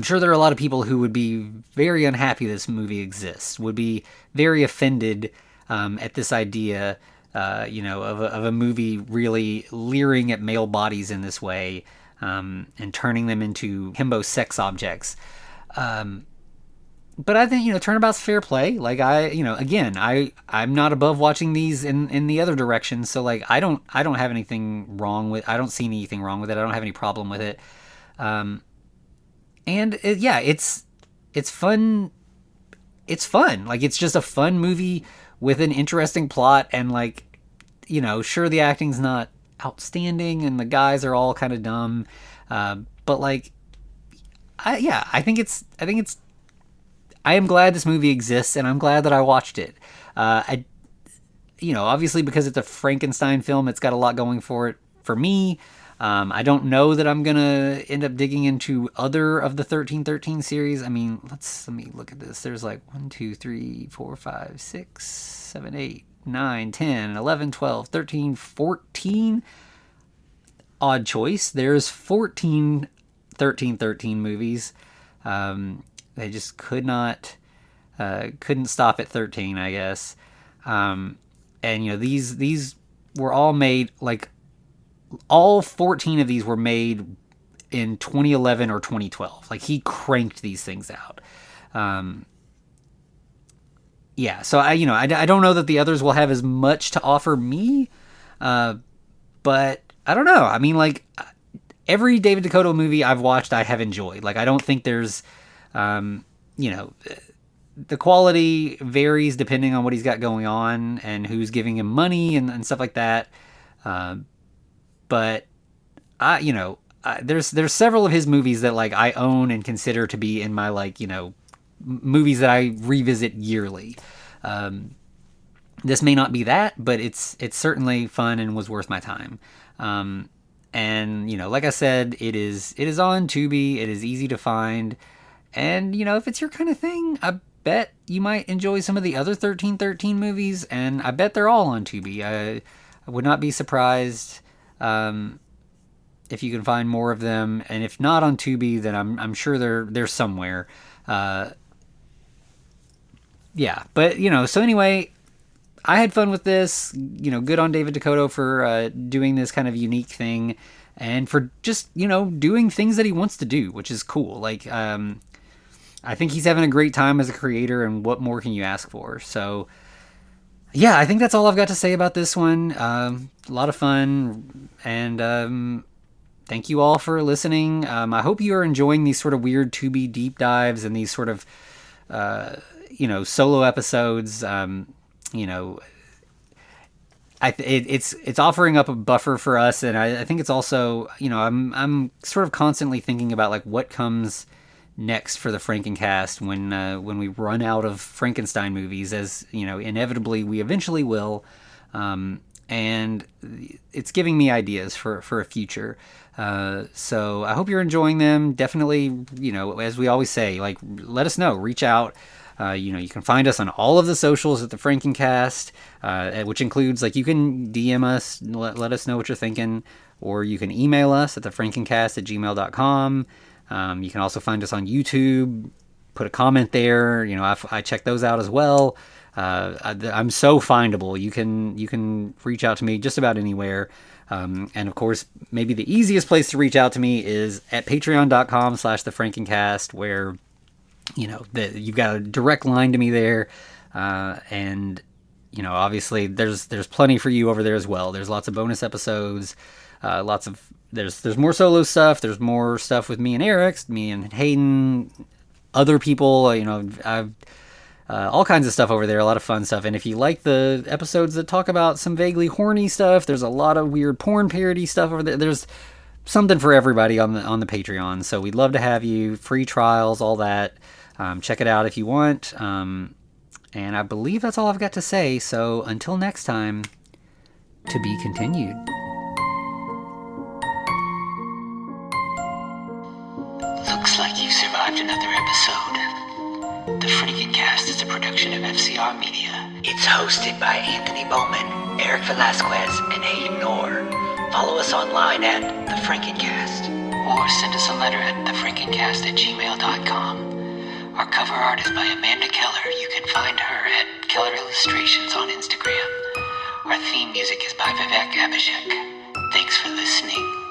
sure there are a lot of people who would be very unhappy this movie exists, would be very offended at this idea, of a movie really leering at male bodies in this way, and turning them into himbo sex objects. But I think, turnabout's fair play. Like I'm not above watching these in the other direction. So like, I don't have anything wrong with, I don't see anything wrong with it. I don't have any problem with it. It's fun. It's fun. Like, it's just a fun movie with an interesting plot. And like, sure, the acting's not outstanding and the guys are all kind of dumb. But like, I think it's, I am glad this movie exists, and I'm glad that I watched it. Obviously because it's a Frankenstein film, it's got a lot going for it for me. I don't know that I'm gonna end up digging into other of the 1313 series. I mean, let me look at this. There's like 1, 2, 3, 4, 5, 6, 7, 8, 9, 10, 11, 12, 13, 14. Odd choice. There's 14 1313 movies. They just couldn't stop at 13, I guess. And these were all made, like, all 14 of these were made in 2011 or 2012. Like, he cranked these things out. So I don't know that the others will have as much to offer me, but I don't know. I mean, like, every David DeCoteau movie I've watched, I have enjoyed. Like, I don't think there's, the quality varies depending on what he's got going on and who's giving him money and stuff like that. But there's several of his movies that like I own and consider to be in my like, movies that I revisit yearly. This may not be that, but it's certainly fun and was worth my time. And like I said, it is on Tubi. It is easy to find. And, if it's your kind of thing, I bet you might enjoy some of the other 1313 movies, and I bet they're all on Tubi. I would not be surprised if you can find more of them, and if not on Tubi, then I'm sure they're somewhere. But, so anyway, I had fun with this. Good on David DeCoteau for doing this kind of unique thing, and for just, doing things that he wants to do, which is cool. Like, I think he's having a great time as a creator, and what more can you ask for? So, yeah, I think that's all I've got to say about this one. A lot of fun, and thank you all for listening. I hope you are enjoying these sort of weird Tubi deep dives and these sort of, solo episodes. It's offering up a buffer for us, and I think it's also, I'm sort of constantly thinking about like what comes next for the Frankencast when we run out of Frankenstein movies, as inevitably we eventually will, and it's giving me ideas for a future. So I hope you're enjoying them. Definitely, as we always say, like, let us know, reach out. You can find us on all of the socials at the Frankencast, which includes, like, you can DM us, let us know what you're thinking, or you can email us at thefrankencast@gmail.com. You can also find us on YouTube, put a comment there. You know, I check those out as well. I'm so findable. You can reach out to me just about anywhere. And of course, maybe the easiest place to reach out to me is at patreon.com/thefrankencast, where, you know, you've got a direct line to me there. And, you know, obviously there's plenty for you over there as well. There's lots of bonus episodes, there's more solo stuff. There's more stuff with me and Eric, me and Hayden, other people, you know, I've, all kinds of stuff over there, a lot of fun stuff. And if you like the episodes that talk about some vaguely horny stuff, there's a lot of weird porn parody stuff over there. There's something for everybody on the Patreon. So we'd love to have you. Free trials, all that. Check it out if you want. And I believe that's all I've got to say. So until next time, to be continued. Looks like you survived another episode. The Frankencast is a production of FCR Media. It's hosted by Anthony Bowman, Eric Velasquez, and Hayden Orr. Follow us online at The Frankencast, or send us a letter at thefrankencast@gmail.com. Our cover art is by Amanda Keller. You can find her at Keller Illustrations on Instagram. Our theme music is by Vivek Abhishek. Thanks for listening.